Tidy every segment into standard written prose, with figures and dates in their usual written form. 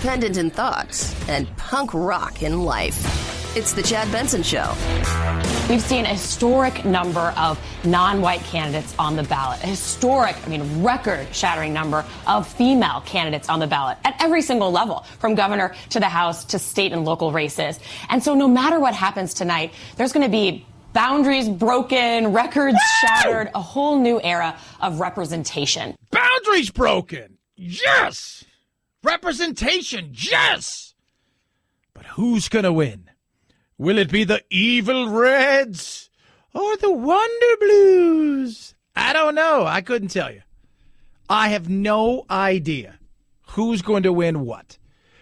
independent in thought and punk rock in life. It's the Chad Benson Show. We've seen a historic number of non-white candidates on the ballot. Record-shattering number of female candidates on the ballot at every single level, from governor to the House to state and local races. And so no matter what happens tonight, there's going to be boundaries broken, records shattered, a whole new era of representation. Boundaries broken! Yes! Representation, yes! But who's going to win? Will it be the evil Reds or the Wonder Blues? I don't know. I couldn't tell you. I have no idea who's going to win what.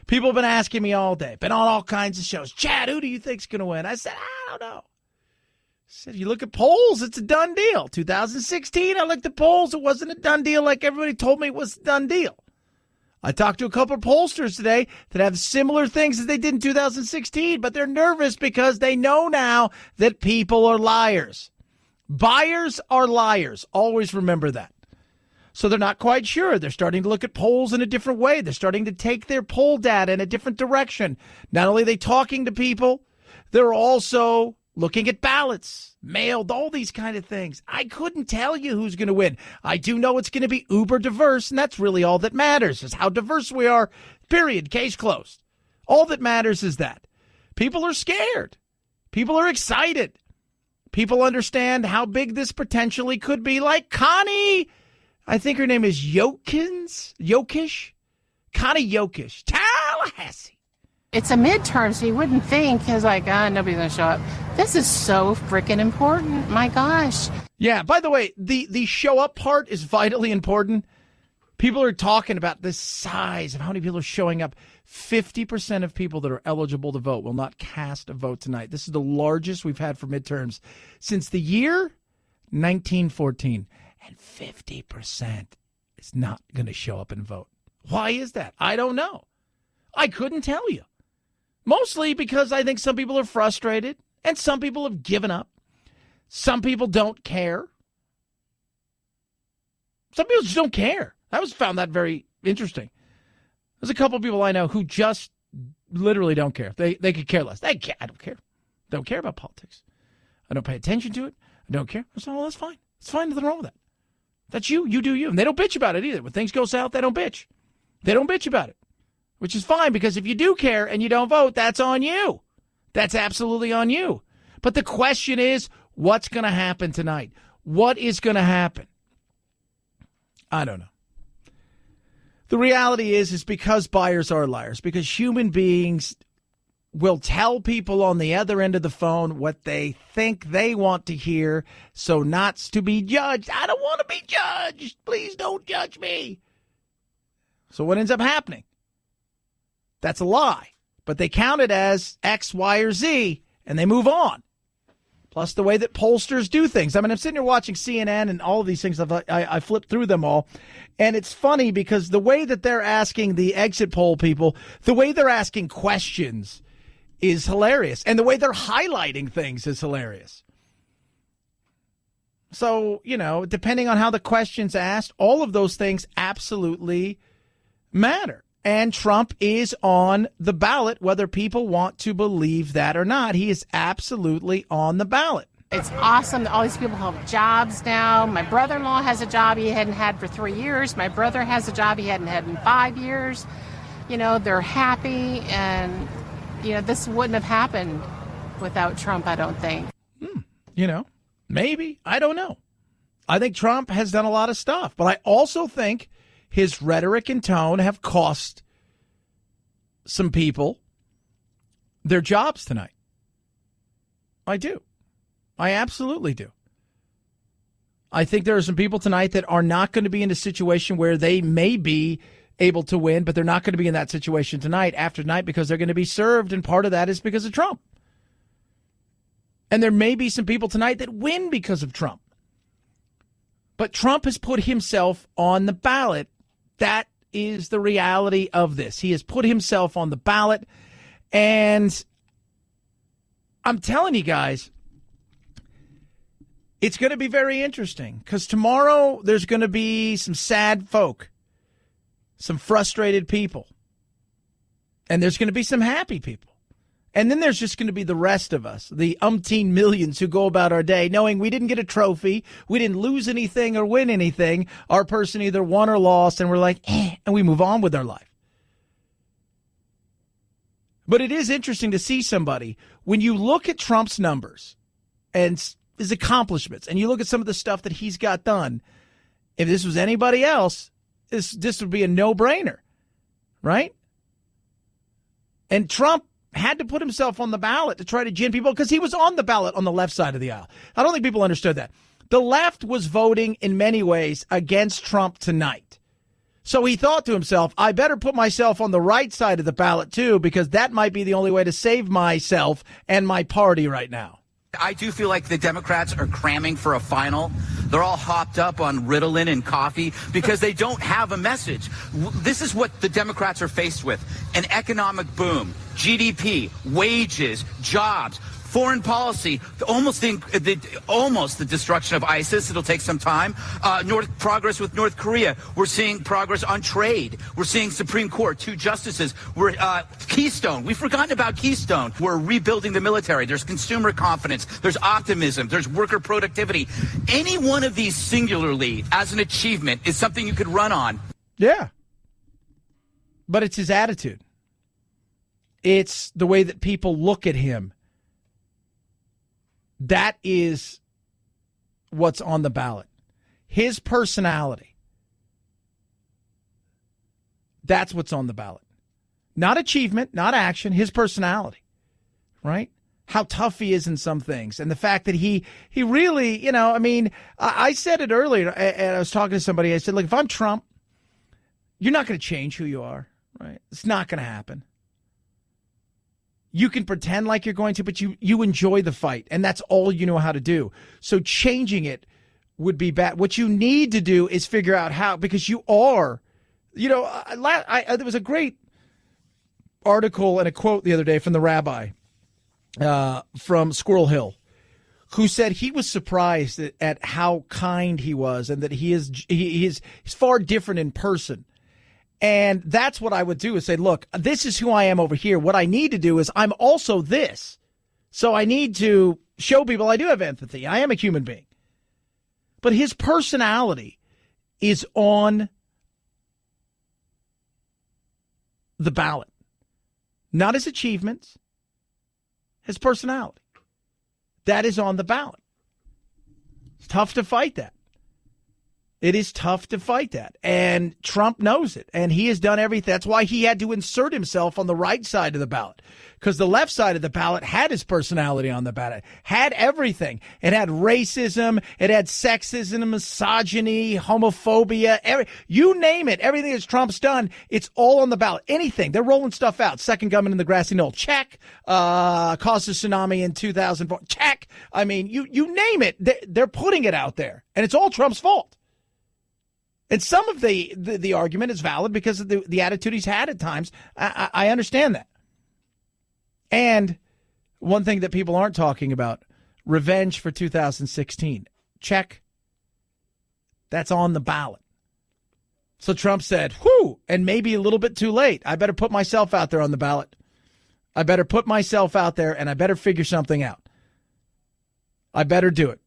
People have been asking me all day, been on all kinds of shows. Chad, who do you think's going to win? I said, I don't know. I said, you look at polls, it's a done deal. 2016, I looked at polls. It wasn't a done deal like everybody told me it was a done deal. I talked to a couple of pollsters today that have similar things as they did in 2016, but they're nervous because they know now that people are liars. Buyers are liars. Always remember that. So they're not quite sure. They're starting to look at polls in a different way. They're starting to take their poll data in a different direction. Not only are they talking to people, they're also looking at ballots, mailed, all these kind of things. I couldn't tell you who's going to win. I do know it's going to be uber diverse, and that's really all that matters, is how diverse we are, period, case closed. All that matters is that. People are scared. People are excited. People understand how big this potentially could be, like Connie, I think her name is Yokish? Connie Yokish, Tallahassee. It's a midterm, so you wouldn't think, because nobody's going to show up. This is so freaking important. My gosh. Yeah, by the way, the show up part is vitally important. People are talking about the size of how many people are showing up. 50% of people that are eligible to vote will not cast a vote tonight. This is the largest we've had for midterms since the year 1914. And 50% is not going to show up and vote. Why is that? I don't know. I couldn't tell you. Mostly because I think some people are frustrated and some people have given up. Some people don't care. Some people just don't care. I found that very interesting. There's a couple of people I know who just literally don't care. They could care less. I don't care. Don't care about politics. I don't pay attention to it. I don't care. I said, well, that's fine. It's fine. Nothing wrong with that. That's you. You do you. And they don't bitch about it either. When things go south, they don't bitch. They don't bitch about it. Which is fine, because if you do care and you don't vote, that's on you. That's absolutely on you. But the question is, what's going to happen tonight? What is going to happen? I don't know. The reality is because buyers are liars, because human beings will tell people on the other end of the phone what they think they want to hear, so not to be judged. I don't want to be judged. Please don't judge me. So what ends up happening? That's a lie. But they count it as X, Y, or Z, and they move on. Plus the way that pollsters do things. I mean, I'm sitting here watching CNN and all of these things. I flipped through them all. And it's funny because the way that they're asking the exit poll people, the way they're asking questions is hilarious. And the way they're highlighting things is hilarious. So, depending on how the question's asked, all of those things absolutely matter. And Trump is on the ballot, whether people want to believe that or not. He is absolutely on the ballot. It's awesome that all these people have jobs now. My brother-in-law has a job he hadn't had for 3 years. My brother has a job he hadn't had in 5 years. They're happy, and, this wouldn't have happened without Trump, I don't think. Maybe. I don't know. I think Trump has done a lot of stuff, but I also think his rhetoric and tone have cost some people their jobs tonight. I do. I absolutely do. I think there are some people tonight that are not going to be in a situation where they may be able to win, but they're not going to be in that situation tonight after tonight because they're going to be served, and part of that is because of Trump. And there may be some people tonight that win because of Trump. But Trump has put himself on the ballot. That is the reality of this. He has put himself on the ballot. And I'm telling you guys, it's going to be very interesting because tomorrow there's going to be some sad folk, some frustrated people. And there's going to be some happy people. And then there's just going to be the rest of us, the umpteen millions who go about our day knowing we didn't get a trophy, we didn't lose anything or win anything. Our person either won or lost, and we're like, and we move on with our life. But it is interesting to see somebody, when you look at Trump's numbers and his accomplishments, and you look at some of the stuff that he's got done, if this was anybody else, this would be a no-brainer, right? And Trump had to put himself on the ballot to try to gin people, because he was on the ballot on the left side of the aisle. I don't think people understood that. The left was voting in many ways against Trump tonight. So he thought to himself, I better put myself on the right side of the ballot too, because that might be the only way to save myself and my party right now. I do feel like the Democrats are cramming for a final. They're all hopped up on Ritalin and coffee because they don't have a message. This is what the Democrats are faced with: an economic boom, GDP, wages, jobs, foreign policy, almost the destruction of ISIS. It'll take some time. Progress with North Korea. We're seeing progress on trade. We're seeing Supreme Court, 2 justices. We're Keystone. We've forgotten about Keystone. We're rebuilding the military. There's consumer confidence. There's optimism. There's worker productivity. Any one of these singularly as an achievement is something you could run on. Yeah. But it's his attitude. It's the way that people look at him. That is what's on the ballot. His personality. That's what's on the ballot. Not achievement, not action, his personality. Right? How tough he is in some things. And the fact that he really, I said it earlier, and I was talking to somebody. I said, look, if I'm Trump, you're not going to change who you are. Right? It's not going to happen. You can pretend like you're going to, but you enjoy the fight, and that's all you know how to do. So changing it would be bad. What you need to do is figure out how, because you are, there was a great article and a quote the other day from the rabbi from Squirrel Hill, who said he was surprised at how kind he was, and that he's far different in person. And that's what I would do, is say, look, this is who I am over here. What I need to do is I'm also this. So I need to show people I do have empathy. I am a human being. But his personality is on the ballot. Not his achievements, his personality. That is on the ballot. It's tough to fight that. It is tough to fight that. And Trump knows it. And he has done everything. That's why he had to insert himself on the right side of the ballot. Because the left side of the ballot had his personality on the ballot. Had everything. It had racism. It had sexism, misogyny, homophobia. You name it. Everything that Trump's done, it's all on the ballot. Anything. They're rolling stuff out. Second gunman in the grassy knoll. Check. Caused a tsunami in 2004. Check. I mean, you name it. They're putting it out there. And it's all Trump's fault. And some of the argument is valid because of the attitude he's had at times. I understand that. And one thing that people aren't talking about, revenge for 2016. Check. That's on the ballot. So Trump said, whew, and maybe a little bit too late. I better put myself out there on the ballot. I better put myself out there, and I better figure something out. I better do it.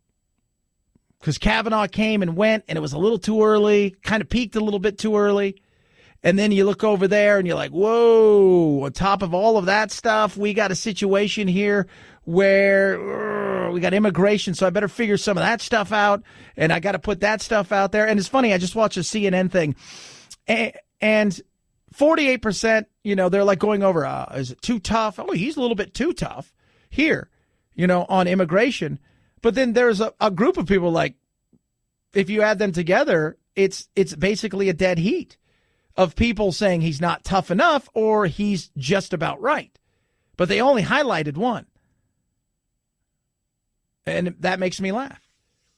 Because Kavanaugh came and went, and it was a little too early, kind of peaked a little bit too early. And then you look over there, and you're like, whoa, on top of all of that stuff, we got a situation here where we got immigration, so I better figure some of that stuff out, and I got to put that stuff out there. And it's funny, I just watched a CNN thing, and 48%, they're like going over, is it too tough? Oh, he's a little bit too tough here, on immigration. But then there's a group of people like, if you add them together, it's basically a dead heat of people saying he's not tough enough or he's just about right. But they only highlighted one. And that makes me laugh.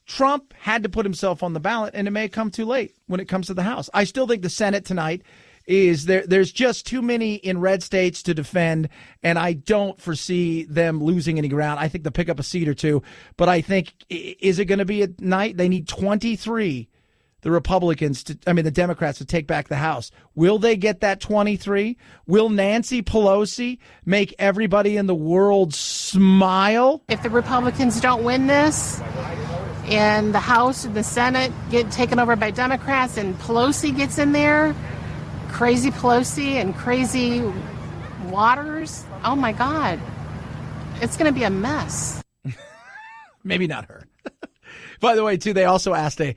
Trump had to put himself on the ballot, and it may come too late when it comes to the House. I still think the Senate tonight is there's just too many in red states to defend, and I don't foresee them losing any ground. I think they'll pick up a seat or two, but I think, is it going to be a night? They need 23 the Democrats to take back the House. Will they get that 23? Will Nancy Pelosi make everybody in the world smile? If the Republicans don't win this and the House and the Senate get taken over by Democrats and Pelosi gets in there, crazy Pelosi and crazy Waters, oh my God, it's going to be a mess. Maybe not her. By the way, too, they also asked as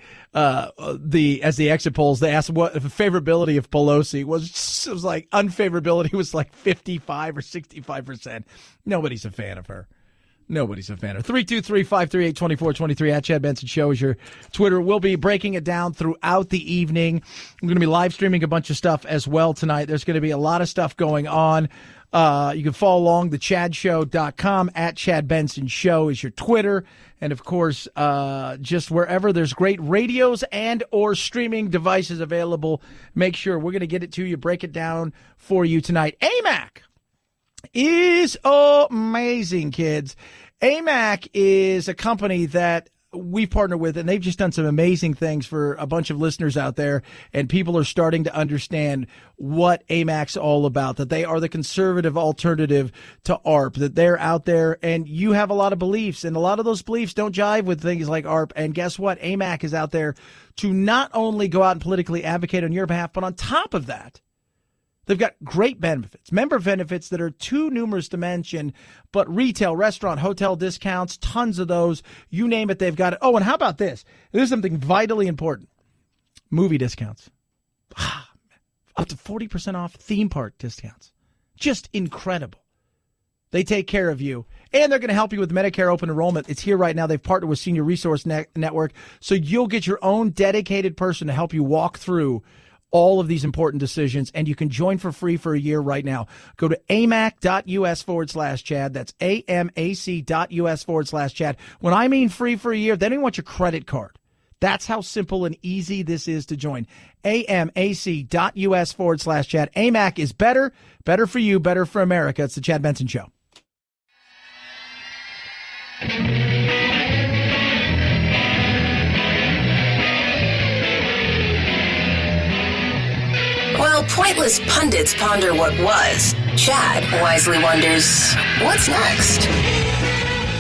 the exit polls, they asked what favorability of Pelosi was. It was like unfavorability was like 55 or 65%. Nobody's a fan of her. Nobody's a fan of her. 323-538-2423 at Chad Benson Show is your Twitter. We'll be breaking it down throughout the evening. We're going to be live streaming a bunch of stuff as well tonight. There's going to be a lot of stuff going on. You can follow along, thechadshow.com, at Chad Benson Show is your Twitter. And, of course, just wherever there's great radios and or streaming devices available, make sure we're going to get it to you, break it down for you tonight. AMAC is amazing, kids. AMAC is a company that we partner with, and they've just done some amazing things for a bunch of listeners out there, and people are starting to understand what AMAC's all about, that they are the conservative alternative to ARP, that they're out there, and you have a lot of beliefs, and a lot of those beliefs don't jive with things like ARP, and guess what? AMAC is out there to not only go out and politically advocate on your behalf, but on top of that, they've got great benefits, member benefits that are too numerous to mention, but retail, restaurant, hotel discounts, tons of those. You name it, they've got it. Oh, and how about this? This is something vitally important. Movie discounts. Up to 40% off theme park discounts. Just incredible. They take care of you, and they're going to help you with Medicare open enrollment. It's here right now. They've partnered with Senior Resource Network, so you'll get your own dedicated person to help you walk through all of these important decisions, and you can join for free for a year right now. Go to amac.us/Chad. That's amac.us/Chad. When I mean free for a year, they don't even want your credit card. That's how simple and easy this is to join. amac.us/Chad. AMAC is better for you, better for America. It's the Chad Benson Show. While pointless pundits ponder what was, Chad wisely wonders, what's next?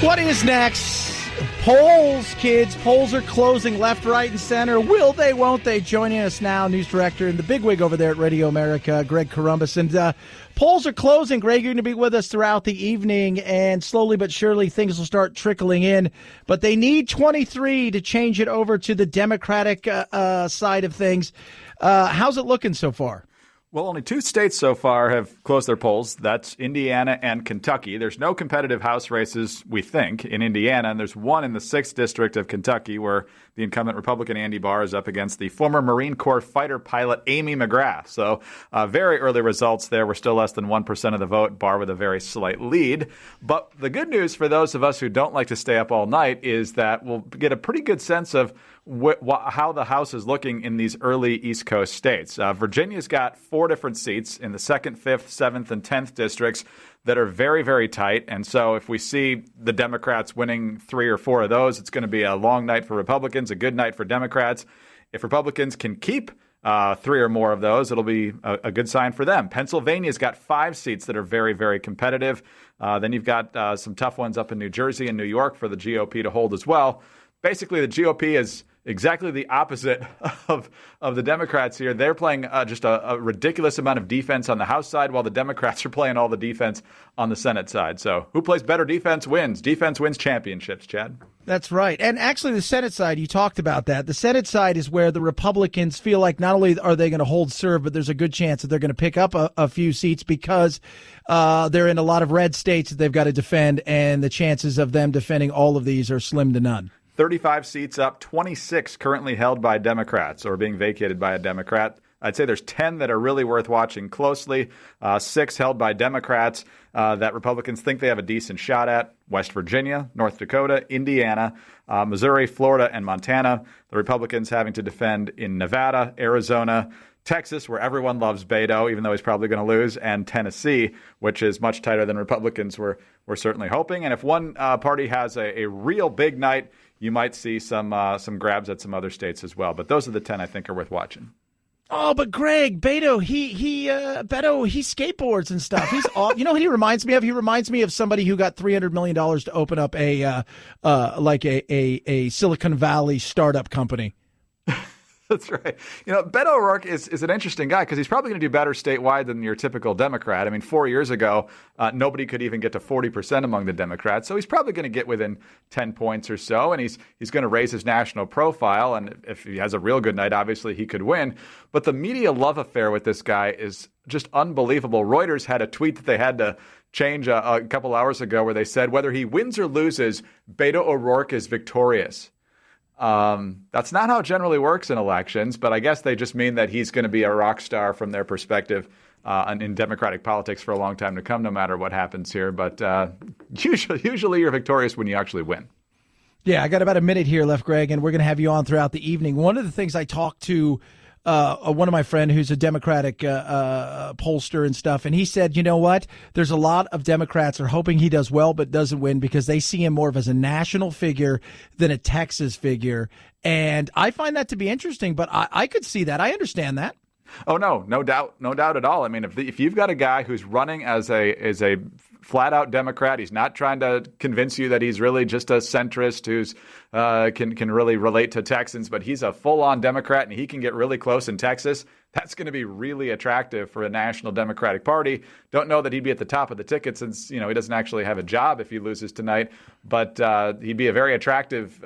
What is next? Polls, kids. Polls are closing left, right, and center. Will they, won't they? Joining us now, news director and the bigwig over there at Radio America, Greg Corombos. And polls are closing. Greg, you're going to be with us throughout the evening, and slowly but surely things will start trickling in. But they need 23 to change it over to the Democratic side of things. How's it looking so far? Well, only two states so far have closed their polls. That's Indiana and Kentucky. There's no competitive House races, we think, in Indiana, and there's one in the 6th District of Kentucky where the incumbent Republican Andy Barr is up against the former Marine Corps fighter pilot Amy McGrath. So very early results there. We're still less than 1% of the vote, Barr with a very slight lead. But the good news for those of us who don't like to stay up all night is that we'll get a pretty good sense of how the House is looking in these early East Coast states. Virginia's got 4 different seats in the 2nd, 5th, 7th, and 10th districts that are very, very tight. And so if we see the Democrats winning 3 or 4 of those, it's going to be a long night for Republicans, a good night for Democrats. If Republicans can keep 3 or more of those, it'll be a good sign for them. Pennsylvania's got 5 seats that are very, very competitive. Then you've got some tough ones up in New Jersey and New York for the GOP to hold as well. Basically, the GOP is exactly the opposite of the Democrats here. They're playing just a ridiculous amount of defense on the House side, while the Democrats are playing all the defense on the Senate side. So who plays better defense wins. Defense wins championships, Chad. That's right. And actually, the Senate side, you talked about that. The Senate side is where the Republicans feel like not only are they going to hold serve, but there's a good chance that they're going to pick up a few seats because they're in a lot of red states that they've got to defend, and the chances of them defending all of these are slim to none. 35 seats up, 26 currently held by Democrats or being vacated by a Democrat. I'd say there's 10 that are really worth watching closely, 6 held by Democrats that Republicans think they have a decent shot at: West Virginia, North Dakota, Indiana, Missouri, Florida, and Montana. The Republicans having to defend in Nevada, Arizona, Texas, where everyone loves Beto, even though he's probably going to lose, and Tennessee, which is much tighter than Republicans were certainly hoping. And if one party has a real big night, you might see some grabs at some other states as well. But those are the 10 I think are worth watching. Oh, but Greg, Beto, he skateboards and stuff. He's all, you know what he reminds me of? He reminds me of somebody who got $300 million to open up a Silicon Valley startup company. That's right. You know, Beto O'Rourke is an interesting guy because he's probably going to do better statewide than your typical Democrat. I mean, 4 years ago, nobody could even get to 40% among the Democrats. So he's probably going to get within 10 points or so, and he's going to raise his national profile. And if he has a real good night, obviously he could win. But the media love affair with this guy is just unbelievable. Reuters had a tweet that they had to change a couple hours ago where they said, whether he wins or loses, Beto O'Rourke is victorious. That's not how it generally works in elections, but I guess they just mean that he's going to be a rock star from their perspective in Democratic politics for a long time to come, no matter what happens here. But usually you're victorious when you actually win. Yeah, I got about a minute here left, Greg, and we're going to have you on throughout the evening. One of the things I talked to one of my friend who's a Democratic pollster and stuff, and he said, you know what? There's a lot of Democrats are hoping he does well but doesn't win because they see him more of as a national figure than a Texas figure. And I find that to be interesting, but I could see that. I understand that. Oh, no doubt at all. I mean, if you've got a guy who's running as a flat-out Democrat, he's not trying to convince you that he's really just a centrist who's can really relate to Texans, but he's a full-on Democrat and he can get really close in Texas. That's going to be really attractive for a national Democratic Party. Don't know that he'd be at the top of the ticket since, he doesn't actually have a job if he loses tonight, but he'd be a very attractive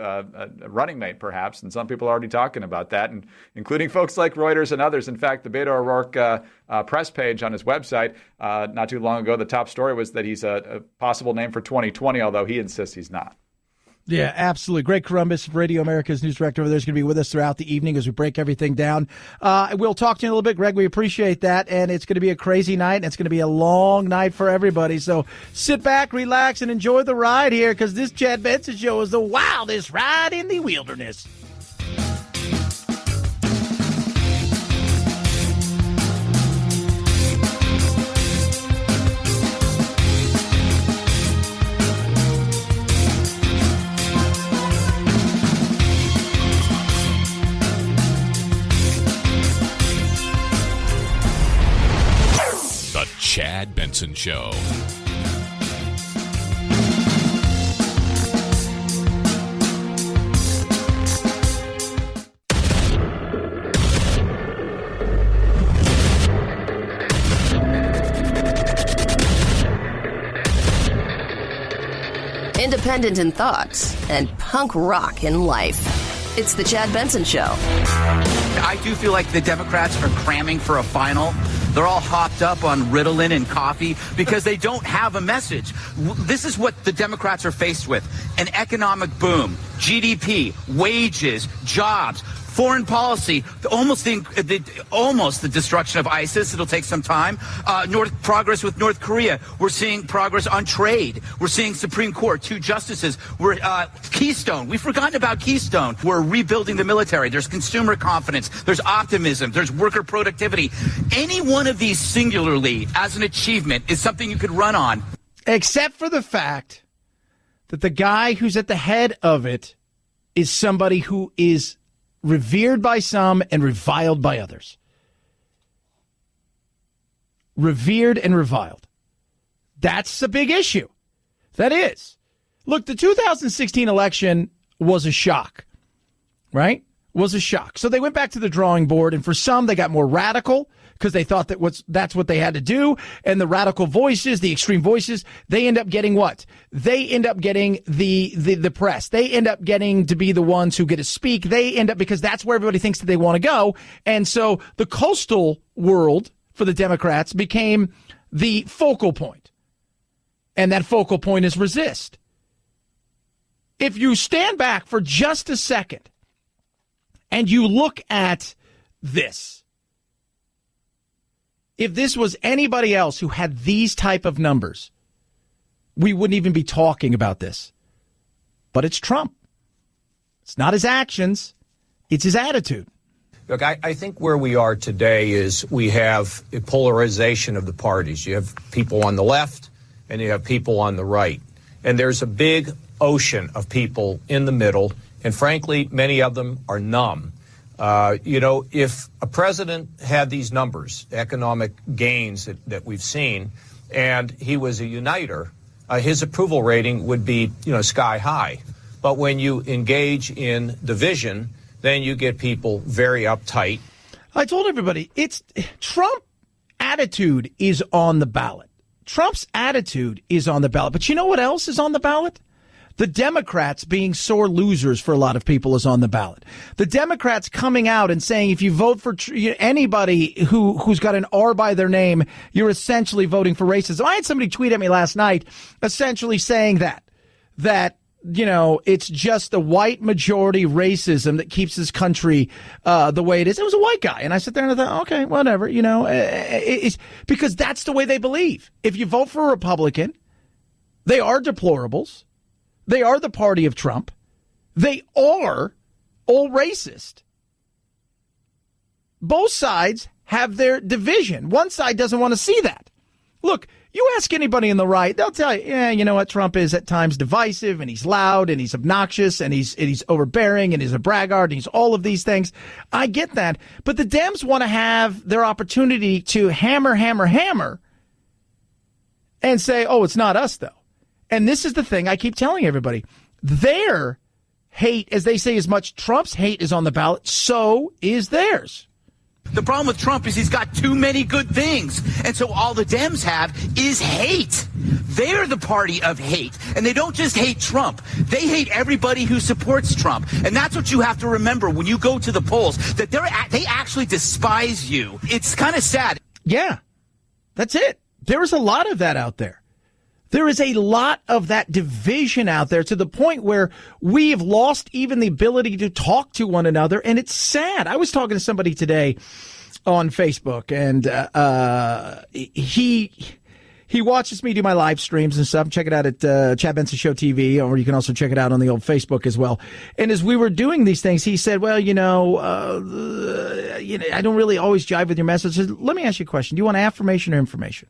running mate, perhaps, and some people are already talking about that, and including folks like Reuters and others. In fact, the Beto O'Rourke press page on his website not too long ago, the top story was that he's a possible name for 2020, although he insists he's not. Yeah, absolutely. Greg Corombos, Radio America's news director over there, is going to be with us throughout the evening as we break everything down. We'll talk to you in a little bit, Greg. We appreciate that. And it's going to be a crazy night, and it's going to be a long night for everybody. So sit back, relax, and enjoy the ride here, because this Chad Benson Show is the wildest ride in the wilderness. Chad Benson Show. Independent in thoughts and punk rock in life. It's the Chad Benson Show. I do feel like the Democrats are cramming for a final. They're all hopped up on Ritalin and coffee because they don't have a message. This is what the Democrats are faced with: an economic boom, GDP, wages, jobs, foreign policy, almost the destruction of ISIS. It'll take some time. Progress with North Korea. We're seeing progress on trade. We're seeing Supreme Court, 2 justices. We're Keystone. We've forgotten about Keystone. We're rebuilding the military. There's consumer confidence. There's optimism. There's worker productivity. Any one of these singularly as an achievement is something you could run on. Except for the fact that the guy who's at the head of it is somebody who is revered by some and reviled by others. Revered and reviled. That's a big issue. That is. Look, the 2016 election was a shock, right? Was a shock. So they went back to the drawing board, and for some, they got more radical because they thought that's what they had to do. And the radical voices, the extreme voices, they end up getting what? They end up getting the press. They end up getting to be the ones who get to speak. They end up, because that's where everybody thinks that they want to go. And so the coastal world for the Democrats became the focal point. And that focal point is resist. If you stand back for just a second and you look at this, If this was anybody else who had these type of numbers, we wouldn't even be talking about this. But it's Trump. It's not his actions. It's his attitude. Look, I think where we are today is we have a polarization of the parties. You have people on the left and you have people on the right. And there's a big ocean of people in the middle. And frankly, many of them are numb. If a president had these numbers, economic gains that we've seen, and he was a uniter, his approval rating would be, sky high. But when you engage in division, then you get people very uptight. I told everybody, Trump attitude is on the ballot. Trump's attitude is on the ballot. But you know what else is on the ballot? The Democrats being sore losers for a lot of people is on the ballot. The Democrats coming out and saying if you vote for anybody who's got an R by their name, you're essentially voting for racism. I had somebody tweet at me last night essentially saying that it's just the white majority racism that keeps this country the way it is. It was a white guy. And I sit there and I thought, okay, whatever, it's because that's the way they believe. If you vote for a Republican, they are deplorables. They are the party of Trump. They are all racist. Both sides have their division. One side doesn't want to see that. Look, you ask anybody in the right, they'll tell you, you know what, Trump is at times divisive, and he's loud, and he's obnoxious, and he's overbearing, and he's a braggart, and he's all of these things. I get that. But the Dems want to have their opportunity to hammer, and say, oh, it's not us, though. And this is the thing I keep telling everybody. Their hate, as they say, as much Trump's hate is on the ballot, so is theirs. The problem with Trump is he's got too many good things. And so all the Dems have is hate. They're the party of hate. And they don't just hate Trump. They hate everybody who supports Trump. And that's what you have to remember when you go to the polls, that they actually despise you. It's kind of sad. Yeah, that's it. There is a lot of that out there. There is a lot of that division out there to the point where we have lost even the ability to talk to one another, and it's sad. I was talking to somebody today on Facebook, and he watches me do my live streams and stuff. Check it out at Chad Benson Show TV, or you can also check it out on the old Facebook as well. And as we were doing these things, he said, well, I don't really always jive with your message. I said, let me ask you a question. Do you want affirmation or information?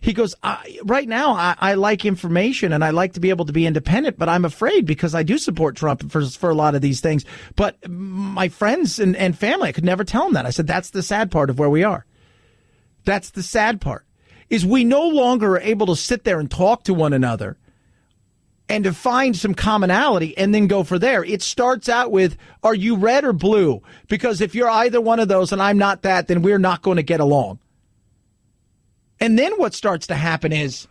He goes, right now, I like information and I like to be able to be independent, but I'm afraid because I do support Trump for a lot of these things. But my friends and family, I could never tell them that. I said, that's the sad part of where we are. That's the sad part, is we no longer are able to sit there and talk to one another and to find some commonality and then go for there. It starts out with, are you red or blue? Because if you're either one of those and I'm not that, then we're not going to get along. And then what starts to happen is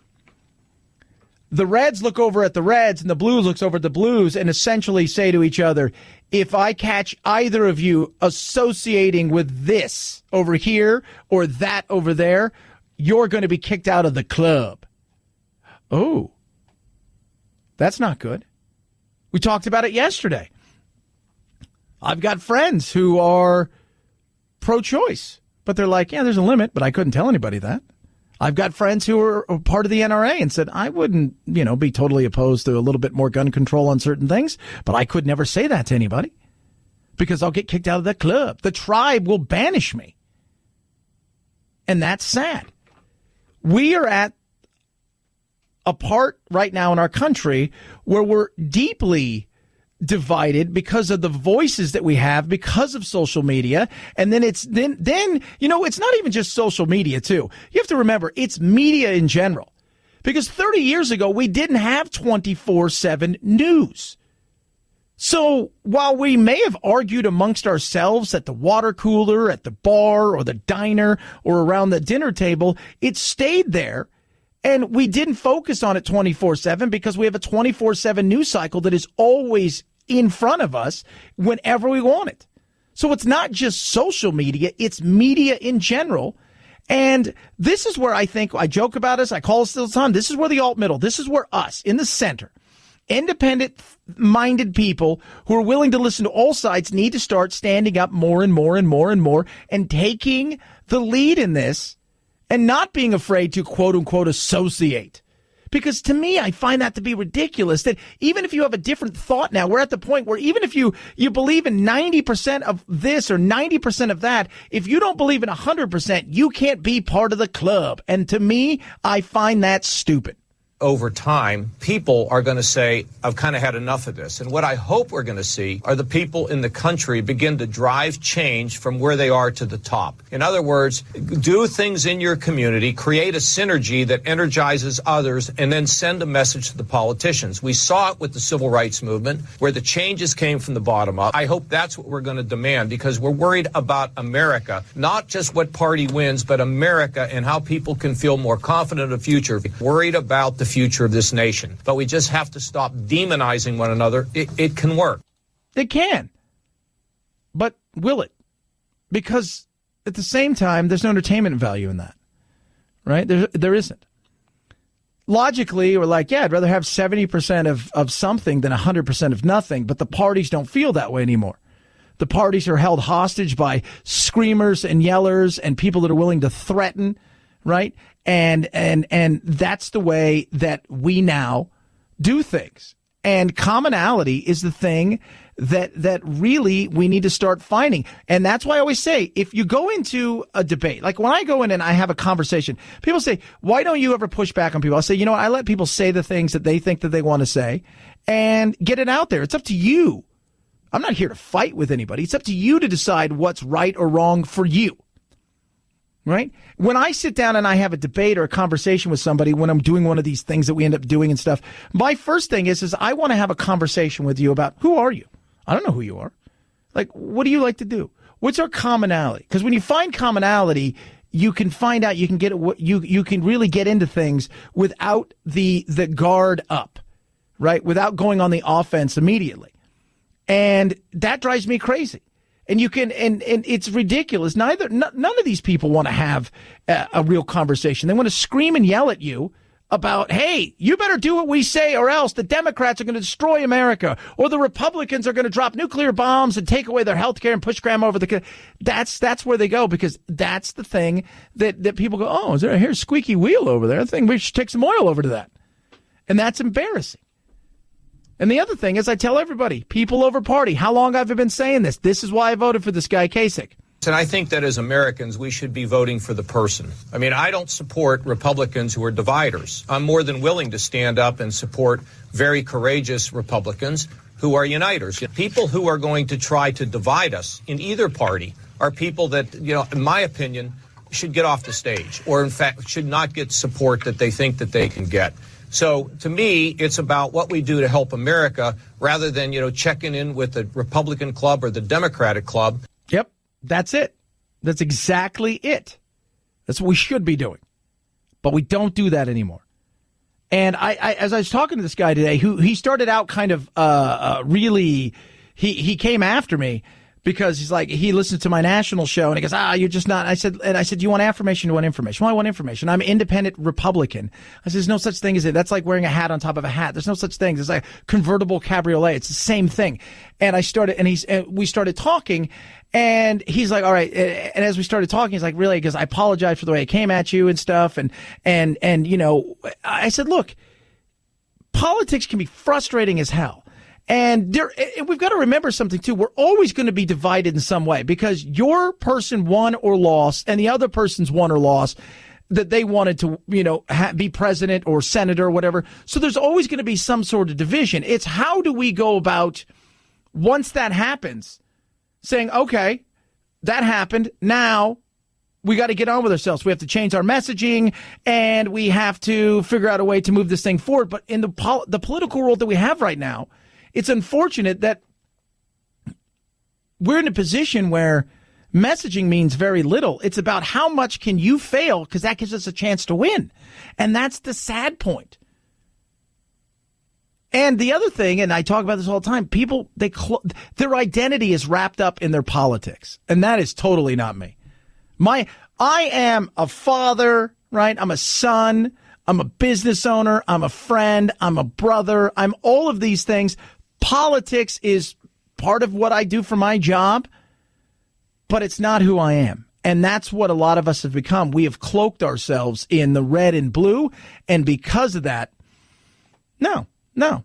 the Reds look over at the Reds and the Blues looks over at the Blues and essentially say to each other, if I catch either of you associating with this over here or that over there, you're going to be kicked out of the club. Oh, that's not good. We talked about it yesterday. I've got friends who are pro-choice, but they're like, yeah, there's a limit, but I couldn't tell anybody that. I've got friends who are part of the NRA and said, I wouldn't, be totally opposed to a little bit more gun control on certain things, but I could never say that to anybody because I'll get kicked out of the club. The tribe will banish me. And that's sad. We are at a part right now in our country where we're deeply divided because of the voices that we have because of social media. And then it's not even just social media too. You have to remember it's media in general, because 30 years ago, we didn't have 24/7 news. So while we may have argued amongst ourselves at the water cooler, at the bar or the diner or around the dinner table, it stayed there. And we didn't focus on it 24/7 because we have a 24/7 news cycle that is always in front of us whenever we want it. So it's not just social media, it's media in general. And this is where I think, I joke about this, I call it still time, this is where the alt-middle, this is where us, in the center, independent-minded people who are willing to listen to all sides need to start standing up more and more and more and more and taking the lead in this and not being afraid to quote unquote associate. Because to me, I find that to be ridiculous that even if you have a different thought now, we're at the point where even if you believe in 90% of this or 90% of that, if you don't believe in 100%, you can't be part of the club. And to me, I find that stupid. Over time, people are going to say, I've kind of had enough of this. And what I hope we're going to see are the people in the country begin to drive change from where they are to the top. In other words, do things in your community, create a synergy that energizes others, and then send a message to the politicians. We saw it with the civil rights movement, where the changes came from the bottom up. I hope that's what we're going to demand, because we're worried about America, not just what party wins, but America and how people can feel more confident in the future, worried about the future of this nation. But we just have to stop demonizing one another. It can work. It can. But will it? Because at the same time, there's no entertainment value in that. Right? There isn't. Logically, we're like, yeah, I'd rather have 70% of something than 100% of nothing. But the parties don't feel that way anymore. The parties are held hostage by screamers and yellers and people that are willing to threaten, right? And that's the way that we now do things. And commonality is the thing that really we need to start finding. And that's why I always say, if you go into a debate, like when I go in and I have a conversation, people say, why don't you ever push back on people? I'll say, you know what? I let people say the things that they think that they want to say and get it out there. It's up to you. I'm not here to fight with anybody. It's up to you to decide what's right or wrong for you. Right? When I sit down and I have a debate or a conversation with somebody, when I'm doing one of these things that we end up doing and stuff, my first thing is I want to have a conversation with you about who are you? I don't know who you are. Like, what do you like to do? What's our commonality? Because when you find commonality, you can find out, you can get you can really get into things without the guard up, right? Without going on the offense immediately. And that drives me crazy. And you can, and it's ridiculous. None of these people want to have a real conversation. They want to scream and yell at you about, hey, you better do what we say or else the Democrats are going to destroy America, or the Republicans are going to drop nuclear bombs and take away their health care and push grandma over the. That's where they go, because that's the thing that people go, oh, is there here's a squeaky wheel over there? I think we should take some oil over to that. And that's embarrassing. And the other thing is, I tell everybody, people over party. How long have I been saying this? This is why I voted for this guy, Kasich. And I think that as Americans, we should be voting for the person. I mean, I don't support Republicans who are dividers. I'm more than willing to stand up and support very courageous Republicans who are uniters. People who are going to try to divide us in either party are people that, you know, in my opinion, should get off the stage, or in fact should not get support that they think that they can get. So to me, it's about what we do to help America rather than, you know, checking in with the Republican club or the Democratic club. Yep, that's it. That's exactly it. That's what we should be doing. But we don't do that anymore. And I as I was talking to this guy today, who he started out kind of really, he came after me because he's like, he listened to my national show and he goes, you're just not. I said, do you want affirmation? Do you want information? Well, I want information. I'm an independent Republican. I said, there's no such thing as it. That's like wearing a hat on top of a hat. There's no such thing. It's like convertible cabriolet. It's the same thing. And we started talking, and he's like, all right. And as we started talking, he's like, really? Because I apologize for the way I came at you and stuff. And, you know, I said, look, politics can be frustrating as hell. And we've got to remember something, too. We're always going to be divided in some way, because your person won or lost and the other person's won or lost that they wanted to, you know, be president or senator or whatever. So there's always going to be some sort of division. It's how do we go about, once that happens, saying, okay, that happened. Now we got to get on with ourselves. We have to change our messaging, and we have to figure out a way to move this thing forward. But in the political world that we have right now, it's unfortunate that we're in a position where messaging means very little. It's about how much can you fail, because that gives us a chance to win. And that's the sad point. And the other thing, and I talk about this all the time, people, their identity is wrapped up in their politics. And that is totally not me. I am a father, right? I'm a son. I'm a business owner. I'm a friend. I'm a brother. I'm all of these things. Politics is part of what I do for my job, but it's not who I am. And that's what a lot of us have become. We have cloaked ourselves in the red and blue. And because of that, no,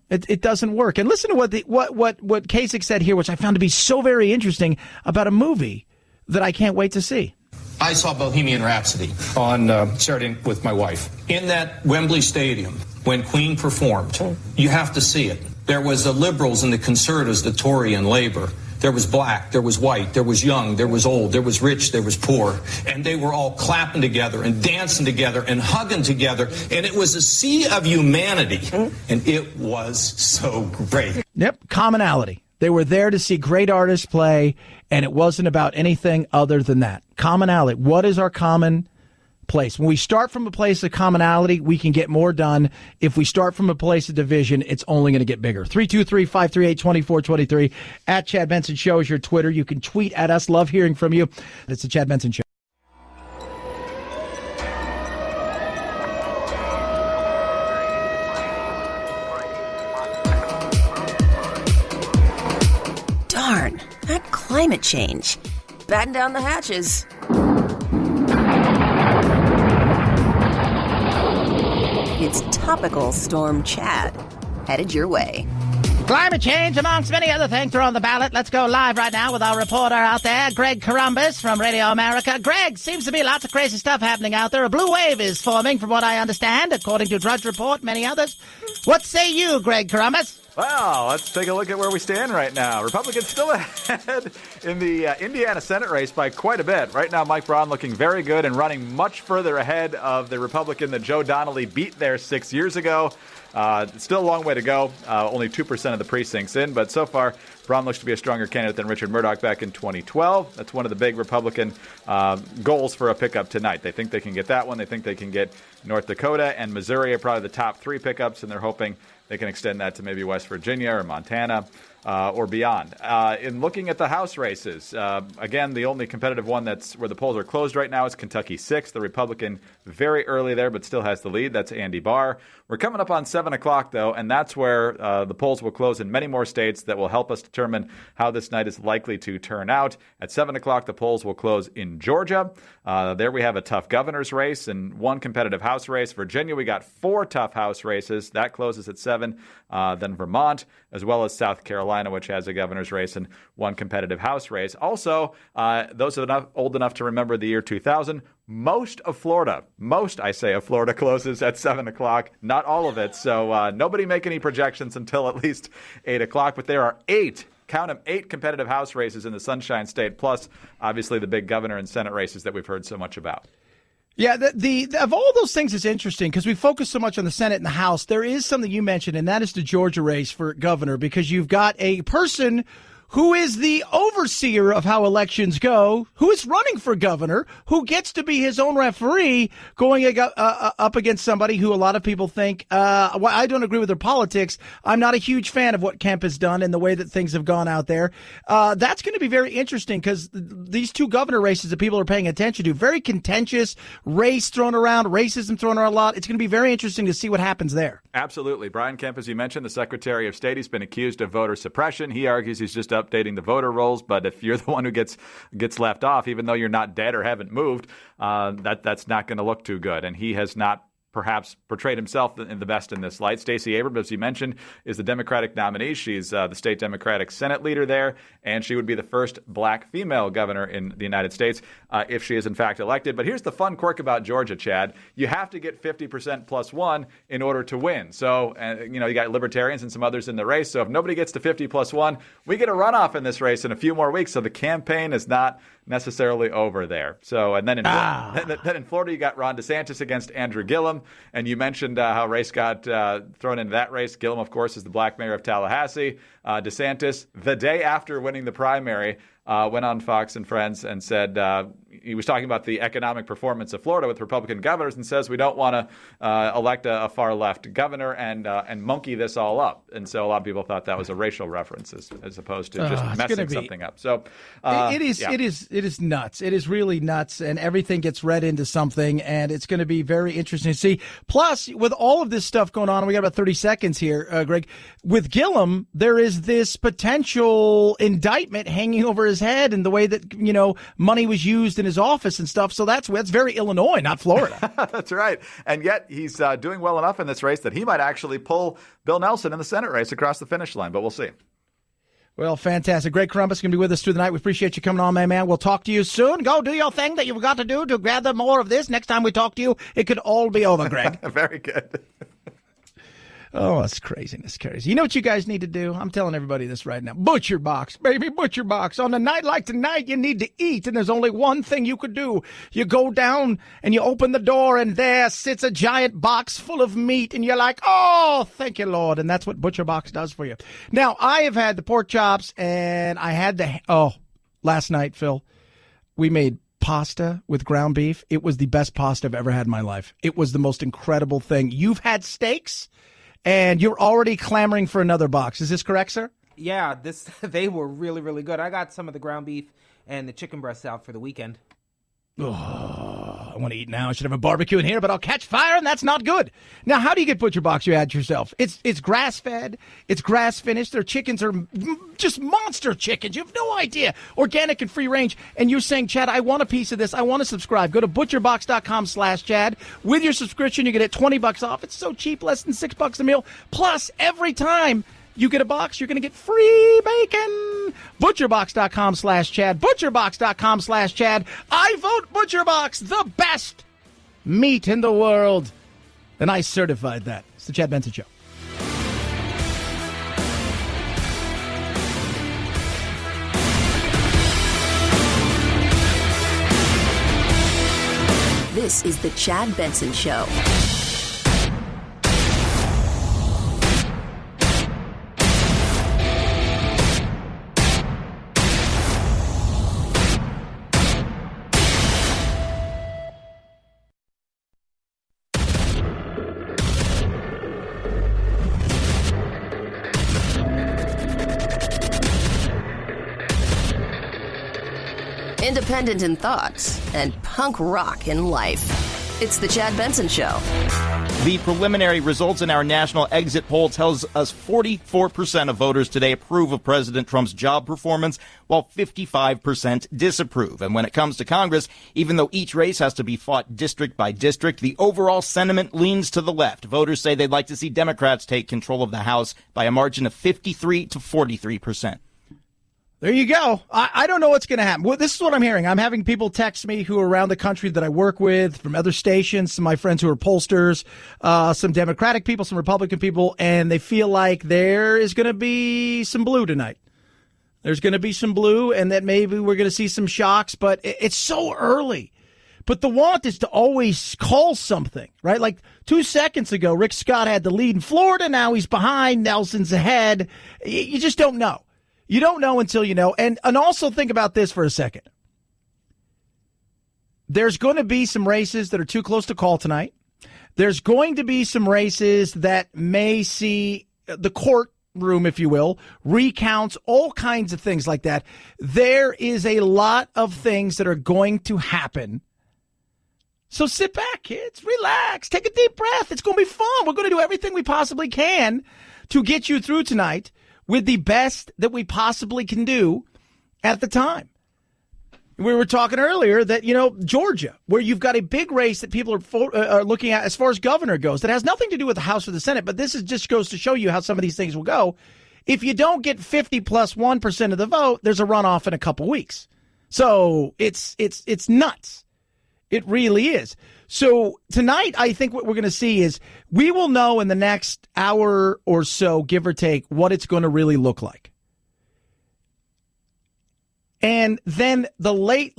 it doesn't work. And listen to what Kasich said here, which I found to be so very interesting about a movie that I can't wait to see. I saw Bohemian Rhapsody on Saturday with my wife. In that Wembley Stadium, when Queen performed, you have to see it. There was the liberals and the conservatives, the Tory and Labour. There was black, there was white, there was young, there was old, there was rich, there was poor. And they were all clapping together and dancing together and hugging together. And it was a sea of humanity. And it was so great. Yep, commonality. They were there to see great artists play, and it wasn't about anything other than that. Commonality. What is our common place? When we start from a place of commonality, we can get more done. If we start from a place of division, it's only going to get bigger. 323-538-2423. At Chad Benson Show is your Twitter. You can tweet at us. Love hearing from you. It's the Chad Benson Show. Darn, that climate change. Batten down the hatches. It's Topical Storm Chad, headed your way. Climate change, amongst many other things, are on the ballot. Let's go live right now with our reporter out there, Greg Corombos from Radio America. Greg, seems to be lots of crazy stuff happening out there. A blue wave is forming, from what I understand, according to Drudge Report, many others. What say you, Greg Corombos? Well, let's take a look at where we stand right now. Republicans still ahead in the Indiana Senate race by quite a bit. Right now, Mike Braun looking very good and running much further ahead of the Republican that Joe Donnelly beat there 6 years ago. Still a long way to go. Only 2% of the precincts in, but so far, Braun looks to be a stronger candidate than Richard Murdoch back in 2012. That's one of the big Republican goals for a pickup tonight. They think they can get that one. They think they can get North Dakota and Missouri are probably the top three pickups, and they're hoping they can extend that to maybe West Virginia or Montana or beyond. In looking at the House races, again, the only competitive one that's where the polls are closed right now is Kentucky 6. The Republican very early there, but still has the lead. That's Andy Barr. We're coming up on 7 o'clock, though, and that's where the polls will close in many more states that will help us determine how this night is likely to turn out. At 7 o'clock, the polls will close in Georgia. There we have a tough governor's race and one competitive House race. Virginia, we got 4 tough House races. That closes at 7. Then Vermont, as well as South Carolina, which has a governor's race and one competitive House race. Also, those are old enough to remember the year 2000, most of Florida closes at 7 o'clock. Not all of it. So nobody make any projections until at least 8 o'clock. But there are 8 competitive House races in the Sunshine State, plus obviously the big governor and Senate races that we've heard so much about. Yeah, of all those things, it's interesting because we focus so much on the Senate and the House. There is something you mentioned, and that is the Georgia race for governor, because you've got a person who is the overseer of how elections go, who is running for governor, who gets to be his own referee, going up against somebody who a lot of people think, well, I don't agree with their politics. I'm not a huge fan of what Kemp has done and the way that things have gone out there. That's going to be very interesting because these 2 governor races that people are paying attention to, very contentious, race thrown around, racism thrown around a lot. It's going to be very interesting to see what happens there. Absolutely. Brian Kemp, as you mentioned, the Secretary of State, he's been accused of voter suppression. He argues he's just updating the voter rolls, but if you're the one who gets left off, even though you're not dead or haven't moved, that's not going to look too good. And he has not perhaps portrayed himself in the best in this light. Stacey Abrams, as you mentioned, is the Democratic nominee. She's the state Democratic Senate leader there, and she would be the first black female governor in the United States if she is in fact elected. But here's the fun quirk about Georgia, Chad. You have to get 50% plus 1 in order to win. So, you got libertarians and some others in the race. So if nobody gets to 50 plus 1, we get a runoff in this race in a few more weeks. So the campaign is not necessarily over there. So, and then in Florida, you got Ron DeSantis against Andrew Gillum. And you mentioned how race got thrown into that race. Gillum, of course, is the black mayor of Tallahassee. DeSantis, the day after winning the primary, went on Fox and Friends and said he was talking about the economic performance of Florida with Republican governors and says we don't want to elect a far left governor and monkey this all up. And so a lot of people thought that was a racial reference as opposed to just messing something up. So it is nuts. It is really nuts, and everything gets read into something, and it's going to be very interesting to see. Plus, with all of this stuff going on, we got about 30 seconds here, Greg. With Gillum, there is this potential indictment hanging over his his head and the way that, money was used in his office and stuff. So that's very Illinois, not Florida. That's right. And yet he's doing well enough in this race that he might actually pull Bill Nelson in the Senate race across the finish line. But we'll see. Well, fantastic. Greg Corombos is going to be with us through the night. We appreciate you coming on, my man. We'll talk to you soon. Go do your thing that you've got to do to gather more of this. Next time we talk to you, it could all be over, Greg. Very good. Oh, that's craziness, crazy. You know what you guys need to do? I'm telling everybody this right now. Butcher Box, baby, Butcher Box. On a night like tonight, you need to eat, and there's only one thing you could do. You go down and you open the door, and there sits a giant box full of meat, and you're like, oh, thank you, Lord. And that's what Butcher Box does for you. Now, I have had the pork chops, and I had last night, Phil, we made pasta with ground beef. It was the best pasta I've ever had in my life. It was the most incredible thing. You've had steaks? And you're already clamoring for another box. Is this correct, sir? Yeah, they were really, really good. I got some of the ground beef and the chicken breasts out for the weekend. Oh, I want to eat now. I should have a barbecue in here, but I'll catch fire, and that's not good. Now, how do you get Butcher Box you had yourself? It's grass-fed. It's grass-finished. Their chickens are just monster chickens. You have no idea. Organic and free range. And you're saying, Chad, I want a piece of this. I want to subscribe. Go to butcherbox.com/Chad. With your subscription, you get it $20 off. It's so cheap, less than $6 a meal. Plus, every time you get a box, you're going to get free bacon. Butcherbox.com/Chad. Butcherbox.com/Chad. I vote ButcherBox, the best meat in the world. And I certified that. It's the Chad Benson Show. This is the Chad Benson Show. Independent in thoughts and punk rock in life. It's the Chad Benson Show. The preliminary results in our national exit poll tells us 44% of voters today approve of President Trump's job performance, while 55% disapprove. And when it comes to Congress, even though each race has to be fought district by district, the overall sentiment leans to the left. Voters say they'd like to see Democrats take control of the House by a margin of 53 to 43%. There you go. I don't know what's going to happen. Well, this is what I'm hearing. I'm having people text me who are around the country that I work with, from other stations, some of my friends who are pollsters, some Democratic people, some Republican people, and they feel like there is going to be some blue tonight. There's going to be some blue, and that maybe we're going to see some shocks, but it's so early. But the want is to always call something, right? Like 2 seconds ago, Rick Scott had the lead in Florida. Now he's behind. Nelson's ahead. You just don't know. You don't know until you know. And also think about this for a second. There's going to be some races that are too close to call tonight. There's going to be some races that may see the courtroom, if you will, recounts, all kinds of things like that. There is a lot of things that are going to happen. So sit back, kids, relax, take a deep breath. It's going to be fun. We're going to do everything we possibly can to get you through tonight with the best that we possibly can do at the time. We were talking earlier that, Georgia, where you've got a big race that people are looking at as far as governor goes, that has nothing to do with the House or the Senate, but this just goes to show you how some of these things will go. If you don't get 50 plus 1% of the vote, there's a runoff in a couple weeks. So it's nuts. It really is. So tonight, I think what we're going to see is we will know in the next hour or so, give or take, what it's going to really look like. And then the late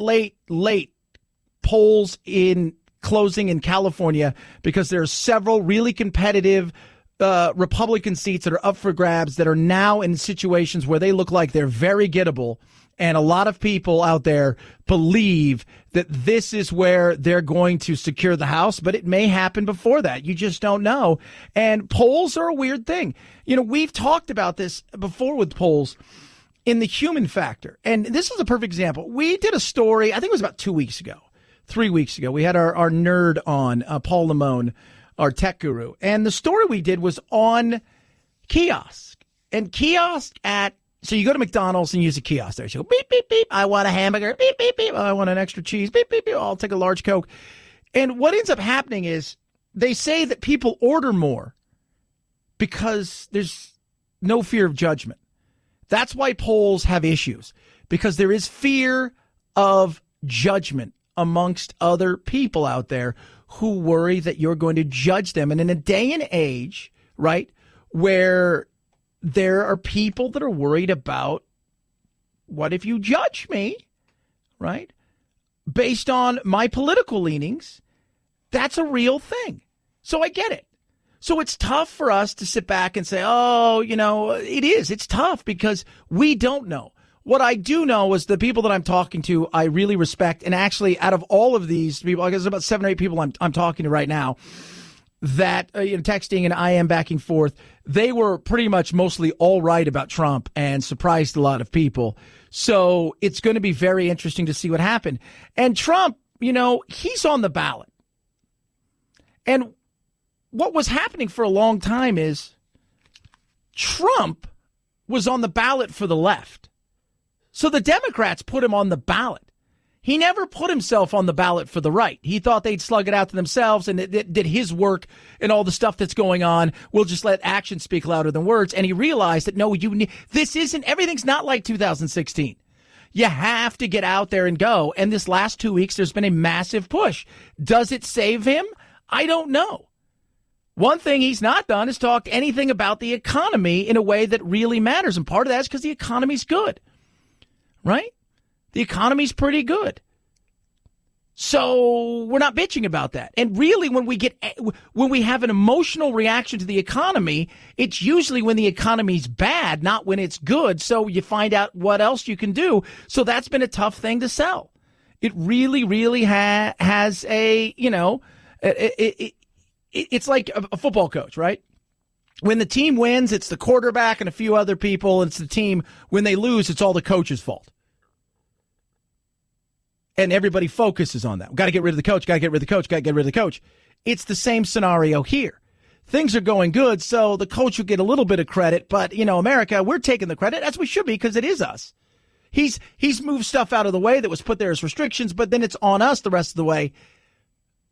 polls in closing in California, because there are several really competitive Republican seats that are up for grabs that are now in situations where they look like they're very gettable. And a lot of people out there believe that this is where they're going to secure the House, but it may happen before that. You just don't know. And polls are a weird thing. We've talked about this before with polls in the human factor. And this is a perfect example. We did a story, I think it was about 3 weeks ago. We had our nerd on, Paul Limone, our tech guru. And the story we did was on kiosk. And kiosk at So you go to McDonald's and use a kiosk there. You go, beep, beep, beep. I want a hamburger. Beep, beep, beep. I want an extra cheese. Beep, beep, beep. I'll take a large Coke. And what ends up happening is they say that people order more because there's no fear of judgment. That's why polls have issues, because there is fear of judgment amongst other people out there who worry that you're going to judge them. And in a day and age, right, where there are people that are worried about, what if you judge me, right, based on my political leanings, that's a real thing. So I get it. So it's tough for us to sit back and say, oh, it is. It's tough because we don't know. What I do know is the people that I'm talking to, I really respect. And actually, out of all of these people, I guess there's about 7 or 8 people I'm talking to right now that texting and I am back and forth, they were pretty much mostly all right about Trump and surprised a lot of people. So it's going to be very interesting to see what happened. And Trump, he's on the ballot. And what was happening for a long time is Trump was on the ballot for the left. So the Democrats put him on the ballot. He never put himself on the ballot for the right. He thought they'd slug it out to themselves and it did his work and all the stuff that's going on. We'll just let actions speak louder than words. And he realized that, no, everything's not like 2016. You have to get out there and go. And this last 2 weeks, there's been a massive push. Does it save him? I don't know. One thing he's not done is talked anything about the economy in a way that really matters. And part of that is because the economy's good, right? The economy's pretty good. So we're not bitching about that. And really, when we have an emotional reaction to the economy, it's usually when the economy's bad, not when it's good. So you find out what else you can do. So that's been a tough thing to sell. It really, really has a, it's like a football coach, right? When the team wins, it's the quarterback and a few other people. It's the team. When they lose, it's all the coach's fault. And everybody focuses on that. Got to get rid of the coach, got to get rid of the coach, got to get rid of the coach. It's the same scenario here. Things are going good, so the coach will get a little bit of credit. But, America, we're taking the credit, as we should be, because it is us. He's moved stuff out of the way that was put there as restrictions, but then it's on us the rest of the way.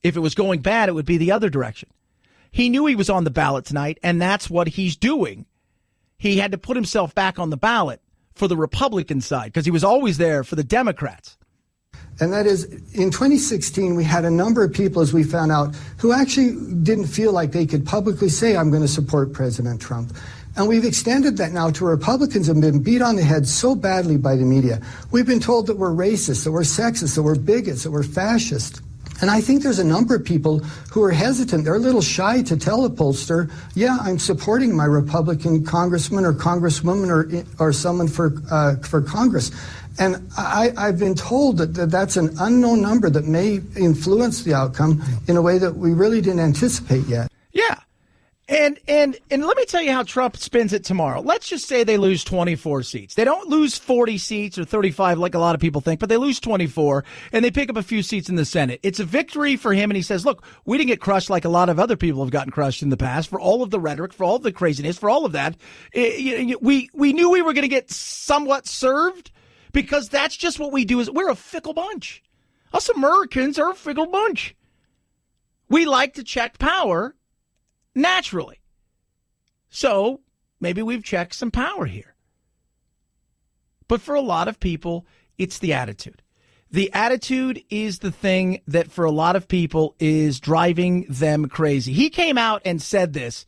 If it was going bad, it would be the other direction. He knew he was on the ballot tonight, and that's what he's doing. He had to put himself back on the ballot for the Republican side because he was always there for the Democrats. And that is, in 2016, we had a number of people, as we found out, who actually didn't feel like they could publicly say, I'm going to support President Trump. And we've extended that now to Republicans who have been beat on the head so badly by the media. We've been told that we're racist, that we're sexist, that we're bigots, that we're fascist. And I think there's a number of people who are hesitant. They're a little shy to tell a pollster, yeah, I'm supporting my Republican congressman or congresswoman or someone for Congress. And I've been told that that's an unknown number that may influence the outcome in a way that we really didn't anticipate yet. Yeah. And let me tell you how Trump spins it tomorrow. Let's just say they lose 24 seats. They don't lose 40 seats or 35 like a lot of people think, but they lose 24 and they pick up a few seats in the Senate. It's a victory for him. And he says, look, we didn't get crushed like a lot of other people have gotten crushed in the past for all of the rhetoric, for all of the craziness, for all of that. We knew we were going to get somewhat served because that's just what we do. Is we're a fickle bunch. Us Americans are a fickle bunch. We like to check power. Naturally. So maybe we've checked some power here. But for a lot of people, it's the attitude. The attitude is the thing that for a lot of people is driving them crazy. He came out and said this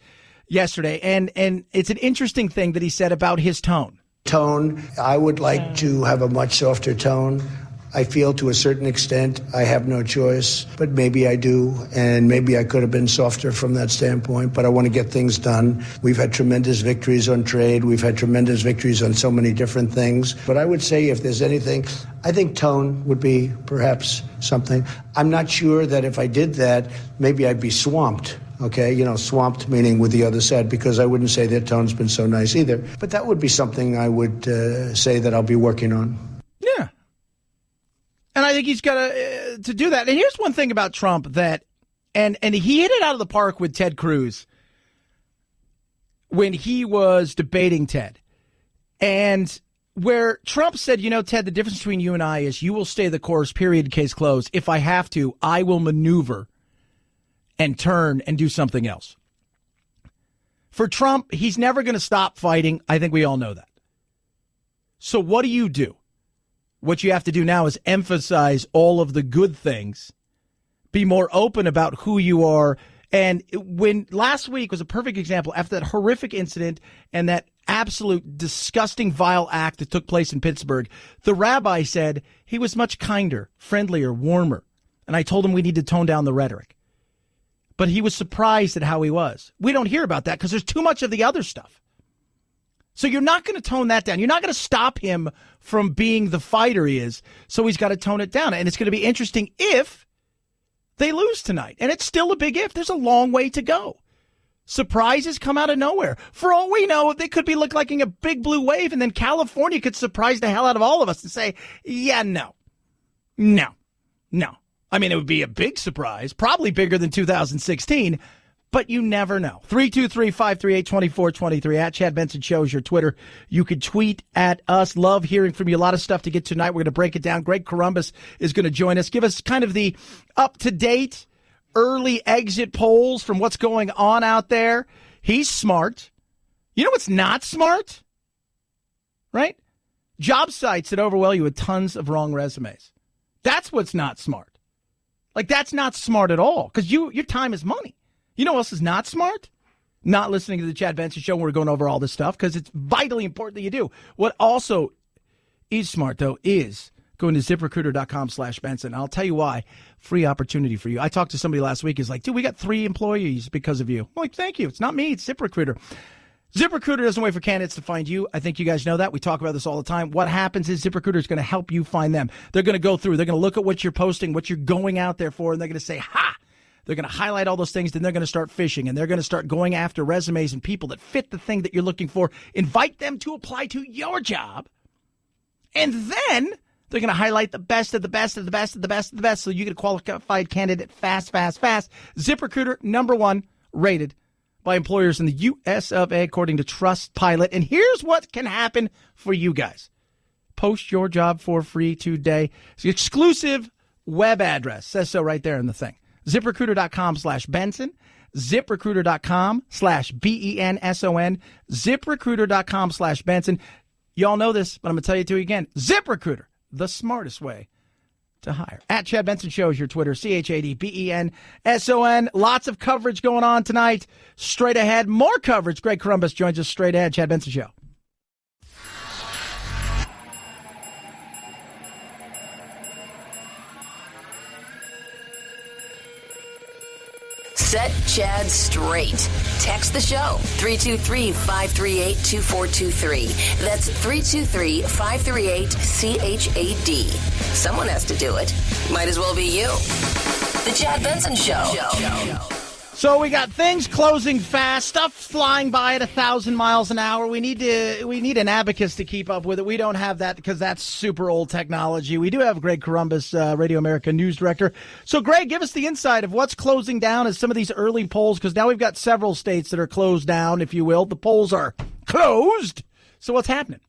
yesterday, and it's an interesting thing that he said about his tone. Tone, I would like to have a much softer tone. I feel to a certain extent I have no choice, but maybe I do, and maybe I could have been softer from that standpoint, but I want to get things done. We've had tremendous victories on trade. We've had tremendous victories on so many different things. But I would say if there's anything, I think tone would be perhaps something. I'm not sure that if I did that, maybe I'd be swamped. Okay, swamped meaning with the other side, because I wouldn't say their tone's been so nice either. But that would be something I would say that I'll be working on. Yeah. And I think he's got to do that. And here's one thing about Trump that, and he hit it out of the park with Ted Cruz when he was debating Ted. And where Trump said, Ted, the difference between you and I is you will stay the course, period, case closed. If I have to, I will maneuver and turn and do something else. For Trump, he's never going to stop fighting. I think we all know that. So what do? What you have to do now is emphasize all of the good things, be more open about who you are. And when last week was a perfect example, after that horrific incident and that absolute disgusting, vile act that took place in Pittsburgh, the rabbi said he was much kinder, friendlier, warmer. And I told him we need to tone down the rhetoric. But he was surprised at how he was. We don't hear about that because there's too much of the other stuff. So you're not going to tone that down. You're not going to stop him from being the fighter he is. So he's got to tone it down. And it's going to be interesting if they lose tonight. And it's still a big if. There's a long way to go. Surprises come out of nowhere. For all we know, they could be like a big blue wave, and then California could surprise the hell out of all of us and say, yeah, no. I mean, it would be a big surprise, probably bigger than 2016, but you never know. 323-538-2423 at Chad Benson Show is your Twitter. You could tweet at us. Love hearing from you. A lot of stuff to get tonight. We're going to break it down. Greg Corombos is going to join us. Give us kind of the up-to-date early exit polls from what's going on out there. He's smart. You know what's not smart? Right? Job sites that overwhelm you with tons of wrong resumes. That's what's not smart. Like, that's not smart at all, because your time is money. You know what else is not smart? Not listening to the Chad Benson Show when we're going over all this stuff, because it's vitally important that you do. What also is smart, though, is going to ZipRecruiter.com/Benson. I'll tell you why. Free opportunity for you. I talked to somebody last week. He's like, dude, we got 3 employees because of you. I'm like, thank you. It's not me. It's ZipRecruiter. ZipRecruiter doesn't wait for candidates to find you. I think you guys know that. We talk about this all the time. What happens is ZipRecruiter is going to help you find them. They're going to go through. They're going to look at what you're posting, what you're going out there for, and they're going to say, ha! They're going to highlight all those things, then they're going to start fishing, and they're going to start going after resumes and people that fit the thing that you're looking for, invite them to apply to your job, and then they're going to highlight the best of the best of the best of the best of the best so you get a qualified candidate fast. ZipRecruiter, #1 rated by employers in the U.S. of A. according to Trustpilot. And here's what can happen for you guys. Post your job for free today. It's the exclusive web address. Says so right there in the thing. ZipRecruiter.com/Benson. ZipRecruiter.com/BENSON. ZipRecruiter.com/Benson. Y'all know this, but I'm going to tell you to again. ZipRecruiter, the smartest way to hire. At Chad Benson Show is your Twitter, ChadBenson. Lots of coverage going on tonight. Straight ahead, more coverage. Greg Corombos joins us straight ahead. Chad Benson Show. Set Chad straight. Text the show, 323-538-2423. That's 323-538-CHAD. Someone has to do it. Might as well be you. The Chad Benson Show. So we got things closing fast, stuff flying by at 1,000 miles an hour. We need an abacus to keep up with it. We don't have that because that's super old technology. We do have Greg Corombos, Radio America news director. So, Greg, give us the insight of what's closing down as some of these early polls, because now we've got several states that are closed down, if you will. The polls are closed. So what's happening?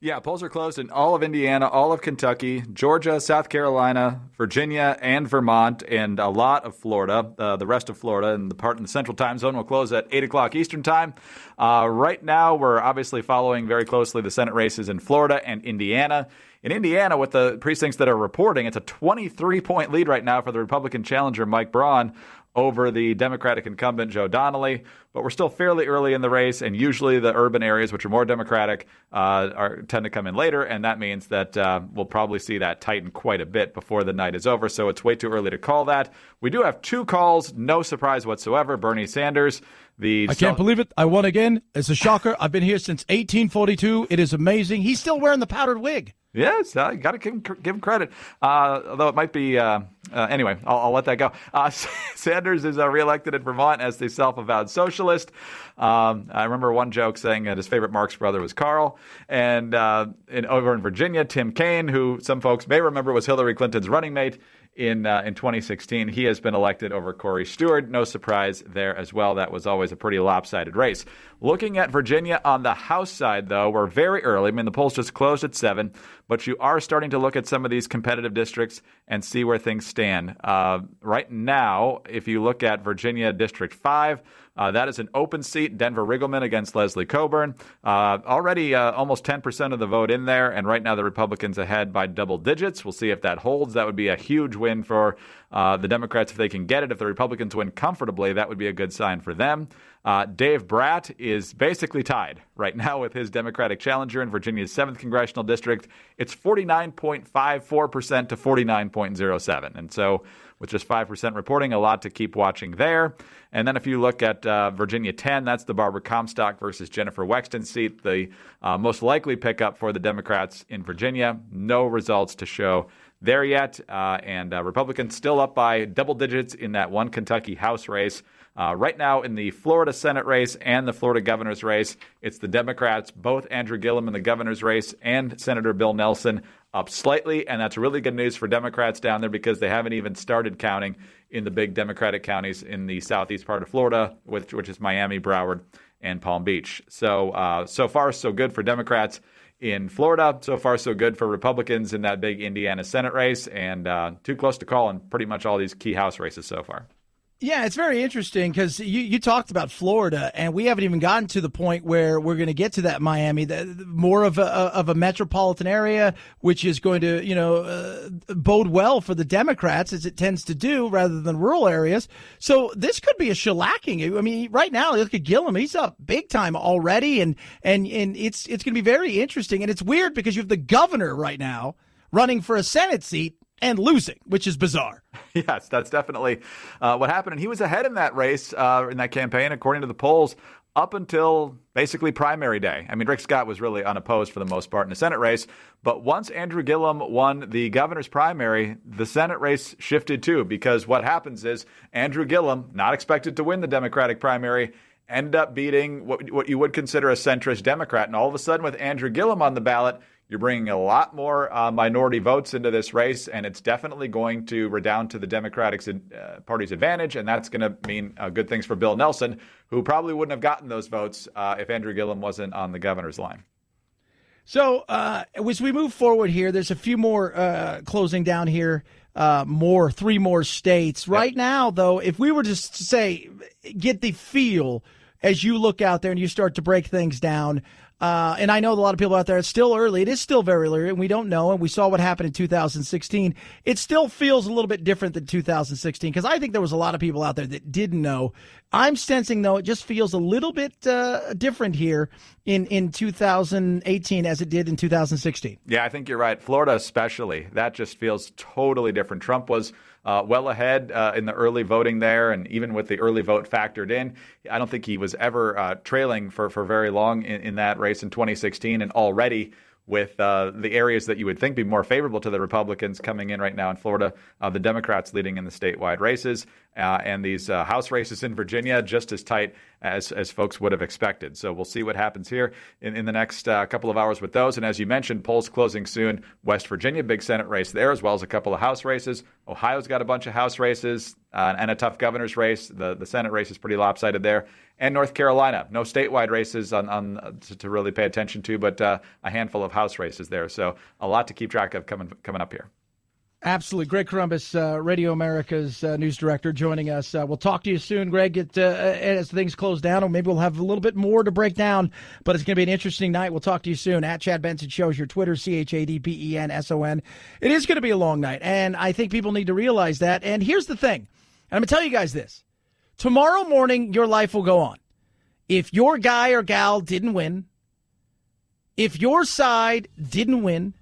Yeah, polls are closed in all of Indiana, all of Kentucky, Georgia, South Carolina, Virginia, and Vermont, and a lot of Florida. The rest of Florida and the part in the Central Time Zone will close at 8 o'clock Eastern Time. Right now, we're obviously following very closely the Senate races in Florida and Indiana. In Indiana, with the precincts that are reporting, it's a 23-point lead right now for the Republican challenger, Mike Braun, over the Democratic incumbent, Joe Donnelly. But we're still fairly early in the race, and usually the urban areas, which are more Democratic, tend to come in later, and that means that we'll probably see that tighten quite a bit before the night is over, so it's way too early to call that. We do have 2 calls, no surprise whatsoever. Bernie Sanders, I can't believe it. I won again. It's a shocker. I've been here since 1842. It is amazing. He's still wearing the powdered wig. Yes, got to give him credit. Although it might be anyway, I'll let that go. Sanders is reelected in Vermont as the self-avowed socialist. I remember one joke saying that his favorite Marx brother was Carl. And over in Virginia, Tim Kaine, who some folks may remember was Hillary Clinton's running mate in 2016. He has been elected over Corey Stewart. No surprise there as well. That was always a pretty lopsided race. Looking at Virginia on the House side, though, we're very early. I mean, the polls just closed at 7, but you are starting to look at some of these competitive districts and see where things stand. Right now, if you look at Virginia District 5, that is an open seat, Denver Riggleman against Leslie Coburn. Already almost 10% of the vote in there, and right now the Republicans ahead by double digits. We'll see if that holds. That would be a huge win for the Democrats if they can get it. If the Republicans win comfortably, that would be a good sign for them. Dave Bratt is basically tied right now with his Democratic challenger in Virginia's 7th congressional district. It's 49.54% to 49.07%. And so with just 5% reporting, a lot to keep watching there. And then if you look at Virginia 10, that's the Barbara Comstock versus Jennifer Wexton seat, the most likely pickup for the Democrats in Virginia. No results to show there yet. And Republicans still up by double digits in that one Kentucky House race. Right now in the Florida Senate race and the Florida governor's race, it's the Democrats, both Andrew Gillum in the governor's race and Senator Bill Nelson up slightly. And that's really good news for Democrats down there because they haven't even started counting in the big Democratic counties in the southeast part of Florida, which is Miami, Broward, and Palm Beach. So far, so good for Democrats in Florida. So far, so good for Republicans in that big Indiana Senate race, and too close to call in pretty much all these key House races so far. Yeah, it's very interesting because you talked about Florida, and we haven't even gotten to the point where we're going to get to that Miami, more of a metropolitan area, which is going to, bode well for the Democrats as it tends to do rather than rural areas. So this could be a shellacking. I mean, right now, look at Gillum. He's up big time already, and it's going to be very interesting. And it's weird because you have the governor right now running for a Senate seat and losing, which is bizarre. Yes, that's definitely what happened. And he was ahead in that race, in that campaign, according to the polls, up until basically primary day. I mean, Rick Scott was really unopposed for the most part in the Senate race. But once Andrew Gillum won the governor's primary, the Senate race shifted too, because what happens is Andrew Gillum, not expected to win the Democratic primary, ended up beating what you would consider a centrist Democrat. And all of a sudden, with Andrew Gillum on the ballot, you're bringing a lot more minority votes into this race, and it's definitely going to redound to the Democratic Party's advantage, and that's going to mean good things for Bill Nelson, who probably wouldn't have gotten those votes if Andrew Gillum wasn't on the governor's line. So as we move forward here, there's a few more closing down here, 3 more states. Right now, though, if we were to say, get the feel as you look out there and you start to break things down, and I know a lot of people out there, it's still early. It is still very early, and we don't know. And we saw what happened in 2016. It still feels a little bit different than 2016 because I think there was a lot of people out there that didn't know. I'm sensing, though, it just feels a little bit different here in 2018 as it did in 2016. Yeah, I think you're right. Florida especially. That just feels totally different. Trump was well ahead in the early voting there, and even with the early vote factored in, I don't think he was ever trailing for very long in that race in 2016, and already with the areas that you would think be more favorable to the Republicans coming in right now in Florida, the Democrats leading in the statewide races, and these House races in Virginia just as tight as folks would have expected. So we'll see what happens here in the next couple of hours with those. And as you mentioned, polls closing soon. West Virginia, big Senate race there, as well as a couple of House races. Ohio's got a bunch of House races and a tough governor's race. The Senate race is pretty lopsided there. And North Carolina, no statewide races to really pay attention to, but a handful of House races there. So a lot to keep track of coming up here. Absolutely. Greg Corombos, Radio America's news director, joining us. We'll talk to you soon, Greg, as things close down, or maybe we'll have a little bit more to break down, but it's going to be an interesting night. We'll talk to you soon. At Chad Benson Show is your Twitter, ChadBenson. It is going to be a long night, and I think people need to realize that. And here's the thing, and I'm going to tell you guys this. Tomorrow morning, your life will go on. If your guy or gal didn't win, if your side didn't win,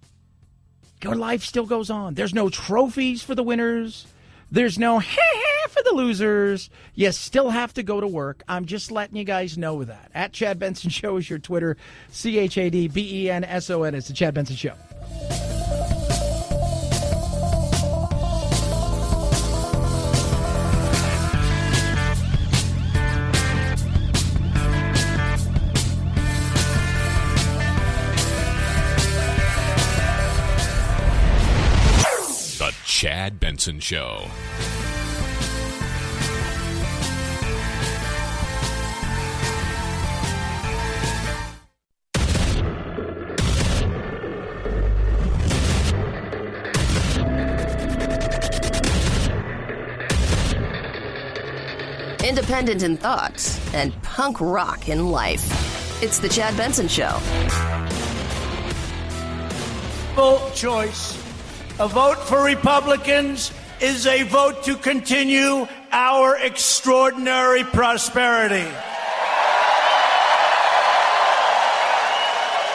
your life still goes on. There's no trophies for the winners. There's no ha-ha for the losers. You still have to go to work. I'm just letting you guys know that. At Chad Benson Show is your Twitter. ChadBenson. It's the Chad Benson Show. Chad Chad Benson Show. Independent in thought and punk rock in life. It's the Chad Benson Show. Vote choice. A vote for Republicans is a vote to continue our extraordinary prosperity.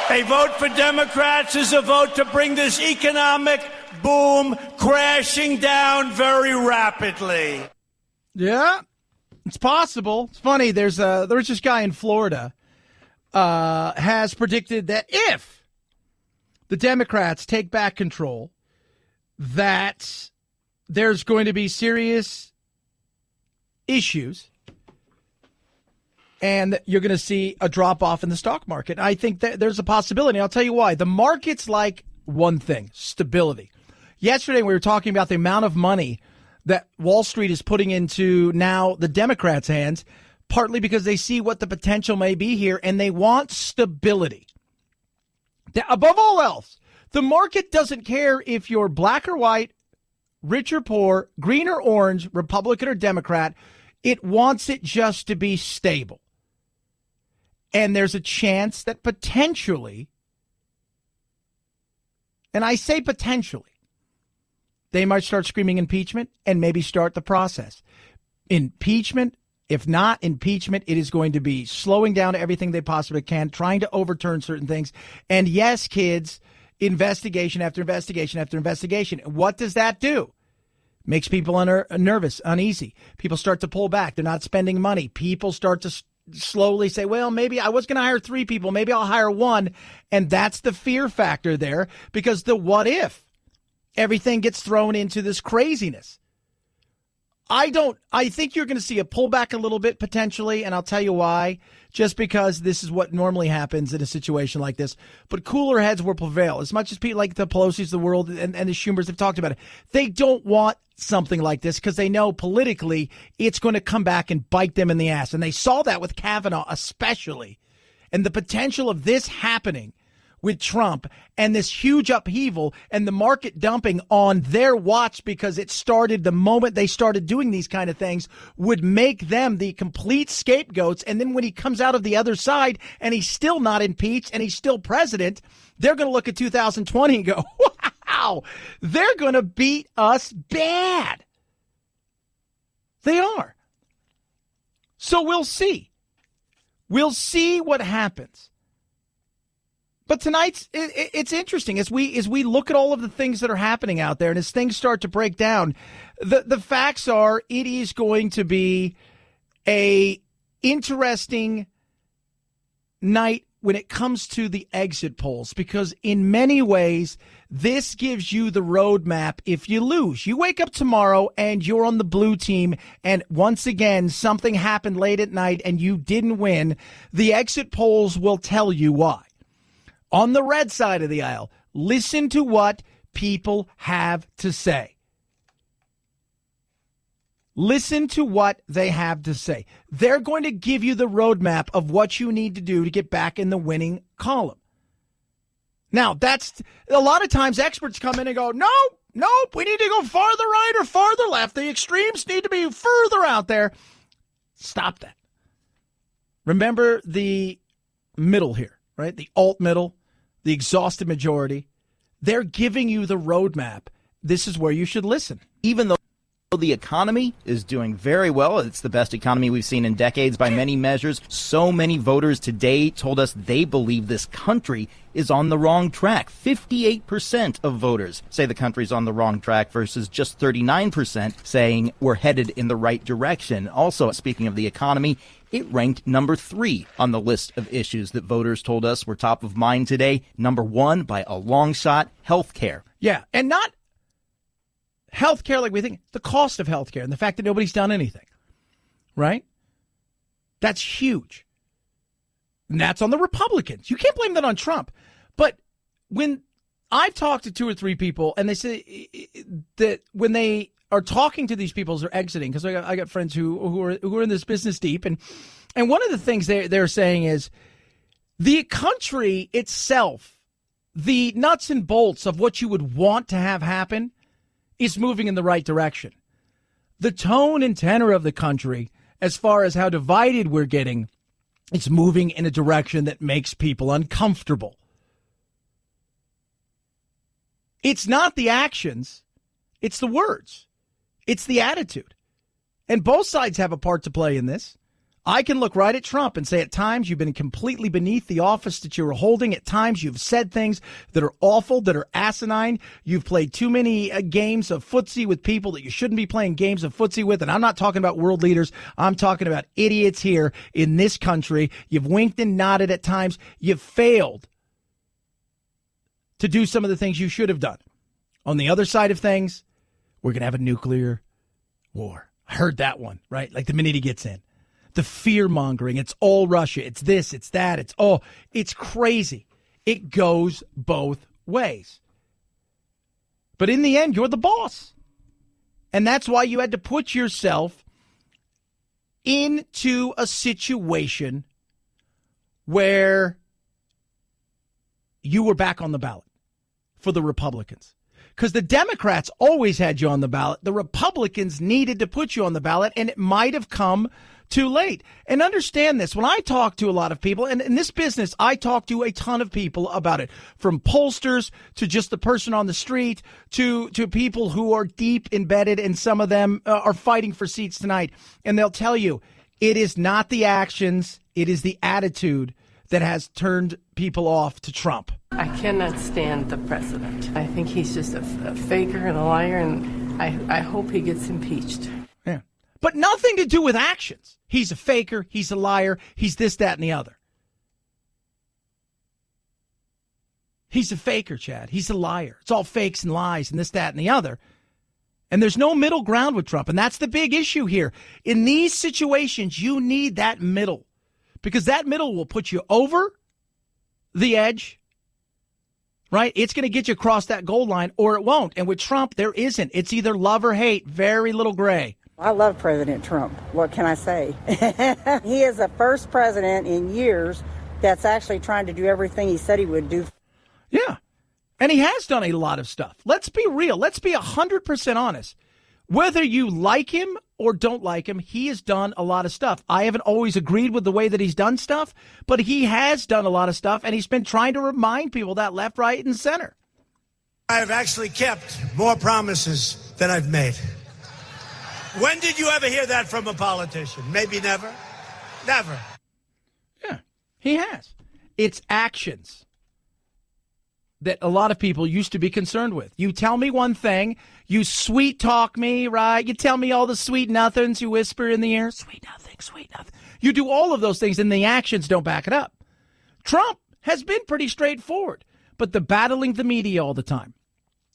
A vote for Democrats is a vote to bring this economic boom crashing down very rapidly. Yeah, it's possible. It's funny. There's this guy in Florida has predicted that if the Democrats take back control, that there's going to be serious issues and you're going to see a drop-off in the stock market. I think that there's a possibility. I'll tell you why. The market's like one thing, stability. Yesterday, we were talking about the amount of money that Wall Street is putting into now the Democrats' hands, partly because they see what the potential may be here, and they want stability. Above all else, the market doesn't care if you're black or white, rich or poor, green or orange, Republican or Democrat. It wants it just to be stable. And there's a chance that potentially, and I say potentially, they might start screaming impeachment and maybe start the process. Impeachment, if not impeachment, it is going to be slowing down everything they possibly can, trying to overturn certain things. And yes, kids, investigation after investigation after investigation. What does that do? Makes people nervous, uneasy. People start to pull back. They're not spending money. People start to slowly say, well, maybe I was going to hire 3 people. Maybe I'll hire 1. And that's the fear factor there, because the what if everything gets thrown into this craziness. I think you're going to see a pullback a little bit potentially, and I'll tell you why. Just because this is what normally happens in a situation like this. But cooler heads will prevail. As much as people like the Pelosi's of the world and the Schumers have talked about it, they don't want something like this because they know politically it's going to come back and bite them in the ass. And they saw that with Kavanaugh especially. And the potential of this happening with Trump and this huge upheaval and the market dumping on their watch because it started the moment they started doing these kind of things would make them the complete scapegoats. And then when he comes out of the other side and he's still not impeached and he's still president, they're going to look at 2020 and go, wow, they're going to beat us bad. They are. So we'll see. We'll see what happens. But tonight's it's interesting as we look at all of the things that are happening out there, and as things start to break down, the facts are it is going to be a interesting night when it comes to the exit polls, because in many ways this gives you the roadmap if you lose. You wake up tomorrow and you're on the blue team, and once again something happened late at night and you didn't win. The exit polls will tell you why. On the red side of the aisle, listen to what people have to say. Listen to what they have to say. They're going to give you the roadmap of what you need to do to get back in the winning column. Now, that's a lot of times experts come in and go, nope, we need to go farther right or farther left. The extremes need to be further out there. Stop that. Remember the middle here, right? The alt middle, the exhausted majority. They're giving you the roadmap. This is where you should listen. Even though the economy is doing very well, it's the best economy we've seen in decades by many measures, so many voters today told us they believe this country is on the wrong track. 58% of voters say the country's on the wrong track versus just 39% saying we're headed in the right direction. Also, speaking of the economy, it ranked number 3 on the list of issues that voters told us were top of mind today. Number 1 by a long shot, health care. Yeah, and not health care like we think, the cost of health care and the fact that nobody's done anything, right? That's huge. And that's on the Republicans. You can't blame that on Trump. But when I've talked to 2 or 3 people, and they say that when they are talking to these people as they're exiting, because I got friends who are in this business deep, and one of the things they're saying is the country itself, the nuts and bolts of what you would want to have happen, is moving in the right direction. The tone and tenor of the country, as far as how divided we're getting, it's moving in a direction that makes people uncomfortable. It's not the actions, it's the words. It's the attitude. And both sides have a part to play in this. I can look right at Trump and say at times you've been completely beneath the office that you were holding. At times you've said things that are awful, that are asinine. You've played too many games of footsie with people that you shouldn't be playing games of footsie with. And I'm not talking about world leaders. I'm talking about idiots here in this country. You've winked and nodded at times. You've failed to do some of the things you should have done. On the other side of things, we're going to have a nuclear war. I heard that one, right? Like the minute he gets in. The fear-mongering, it's all Russia, it's this, it's that, it's crazy. It goes both ways. But in the end, you're the boss. And that's why you had to put yourself into a situation where you were back on the ballot for the Republicans. Because the Democrats always had you on the ballot. The Republicans needed to put you on the ballot, and it might have come too late. And understand this. When I talk to a lot of people, and in this business, I talk to a ton of people about it, from pollsters to just the person on the street to people who are deep embedded, and some of them are fighting for seats tonight. And they'll tell you it is not the actions, it is the attitude that has turned people off to Trump. I cannot stand the president. I think he's just a faker and a liar, and I hope he gets impeached. Yeah. But nothing to do with actions. He's a faker, he's a liar, he's this, that, and the other. He's a faker, Chad. He's a liar. It's all fakes and lies and this, that, and the other. And there's no middle ground with Trump, and that's the big issue here. In these situations, you need that middle, because that middle will put you over the edge, right? It's going to get you across that goal line, or it won't. And with Trump, there isn't. It's either love or hate, very little gray. I love President Trump. What can I say? He is the first president in years that's actually trying to do everything he said he would do. Yeah. And he has done a lot of stuff. Let's be real. Let's be 100% honest. Whether you like him or don't like him, he has done a lot of stuff. I haven't always agreed with the way that he's done stuff, but he has done a lot of stuff, and he's been trying to remind people that left, right, and center. I have actually kept more promises than I've made. When did you ever hear that from a politician? Maybe never. Never. Yeah, he has. It's actions that a lot of people used to be concerned with. You tell me one thing, you sweet talk me, right? You tell me all the sweet nothings you whisper in the ear. Sweet nothing, sweet nothing. You do all of those things, and the actions don't back it up. Trump has been pretty straightforward, but the battling the media all the time,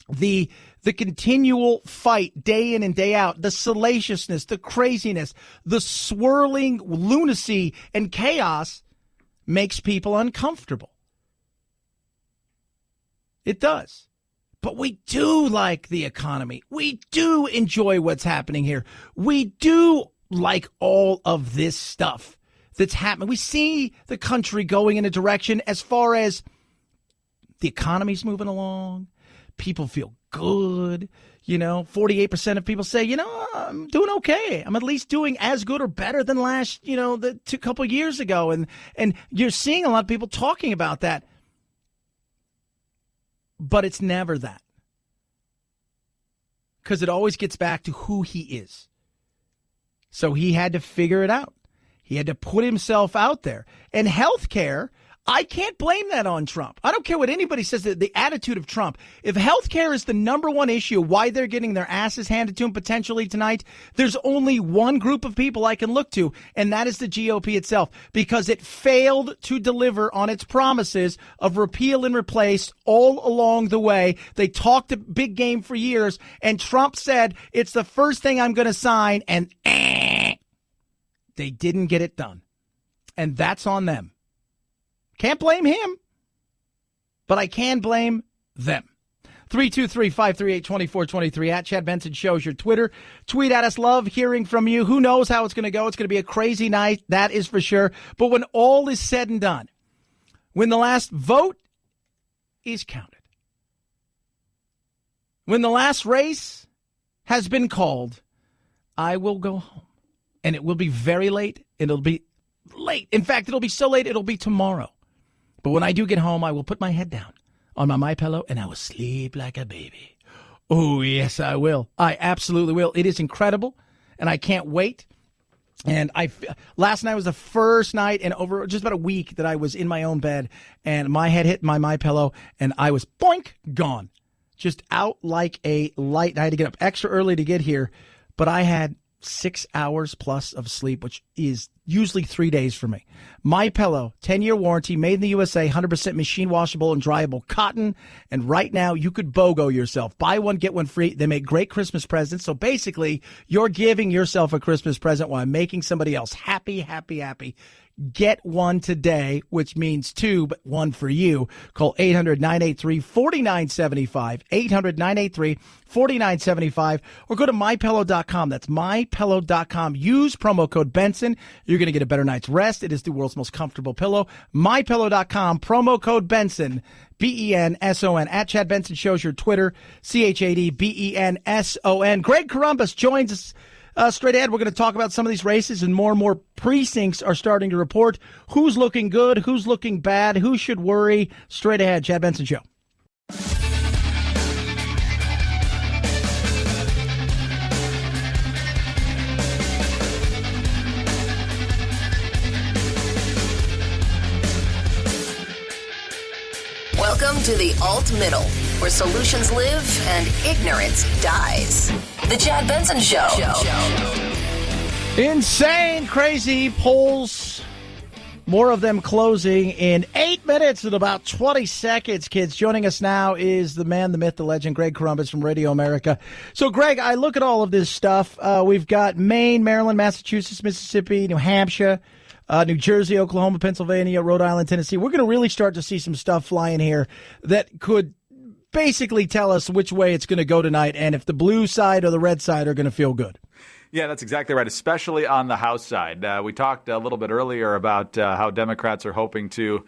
the continual fight day in and day out, the salaciousness, the craziness, the swirling lunacy and chaos makes people uncomfortable. It does. But we do like the economy. We do enjoy what's happening here. We do like all of this stuff that's happening. We see the country going in a direction as far as the economy's moving along. People feel good. 48% of people say, I'm doing okay. I'm at least doing as good or better than last, the couple of years ago. And you're seeing a lot of people talking about that. But it's never that. Because it always gets back to who he is. So he had to figure it out. He had to put himself out there. And healthcare, I can't blame that on Trump. I don't care what anybody says, the attitude of Trump. If healthcare is the number one issue, why they're getting their asses handed to them potentially tonight, there's only one group of people I can look to, and that is the GOP itself, because it failed to deliver on its promises of repeal and replace all along the way. They talked a big game for years, and Trump said, it's the first thing I'm going to sign, and they didn't get it done. And that's on them. Can't blame him, but I can blame them. 323-538-2423 at Chad Benson Show's your Twitter. Tweet at us. Love hearing from you. Who knows how it's going to go? It's going to be a crazy night. That is for sure. But when all is said and done, when the last vote is counted, when the last race has been called, I will go home. And it will be very late. It'll be late. In fact, it'll be so late, it'll be tomorrow. But when I do get home, I will put my head down on my MyPillow, and I will sleep like a baby. Oh, yes, I will. I absolutely will. It is incredible, and I can't wait. And last night was the first night in over just about a week that I was in my own bed, and my head hit my MyPillow, and I was, boink, gone. Just out like a light. I had to get up extra early to get here, but I had 6 hours plus of sleep, which is usually 3 days for me. MyPillow, 10-year warranty, made in the USA, 100% machine washable and dryable cotton. And right now, you could BOGO yourself. Buy one, get one free. They make great Christmas presents. So basically, you're giving yourself a Christmas present while making somebody else happy, happy, happy. Get one today, which means two, but one for you. Call 800-983-4975, 800-983-4975, or go to MyPillow.com. That's MyPillow.com. Use promo code Benson. You're going to get a better night's rest. It is the world's most comfortable pillow. MyPillow.com, promo code Benson, B-E-N-S-O-N. At Chad Benson Show's your Twitter, C-H-A-D-B-E-N-S-O-N. Greg Corombos joins us. Straight ahead, we're going to talk about some of these races, and more precincts are starting to report who's looking good, who's looking bad, who should worry. Straight ahead, Chad Benson Show. Welcome to the Alt Middle, where solutions live and ignorance dies. The Chad Benson Show. Insane, crazy polls. More of them closing in 8 minutes and about 20 seconds, kids. Joining us now is the man, the myth, the legend, Greg Corombos from Radio America. So, Greg, I look at all of this stuff. We've got Maine, Maryland, Massachusetts, Mississippi, New Hampshire, New Jersey, Oklahoma, Pennsylvania, Rhode Island, Tennessee. We're going to really start to see some stuff flying here that could basically tell us which way it's going to go tonight and if the blue side or the red side are going to feel good. Yeah, that's exactly right, especially on the House side. We talked a little bit earlier about how Democrats are hoping to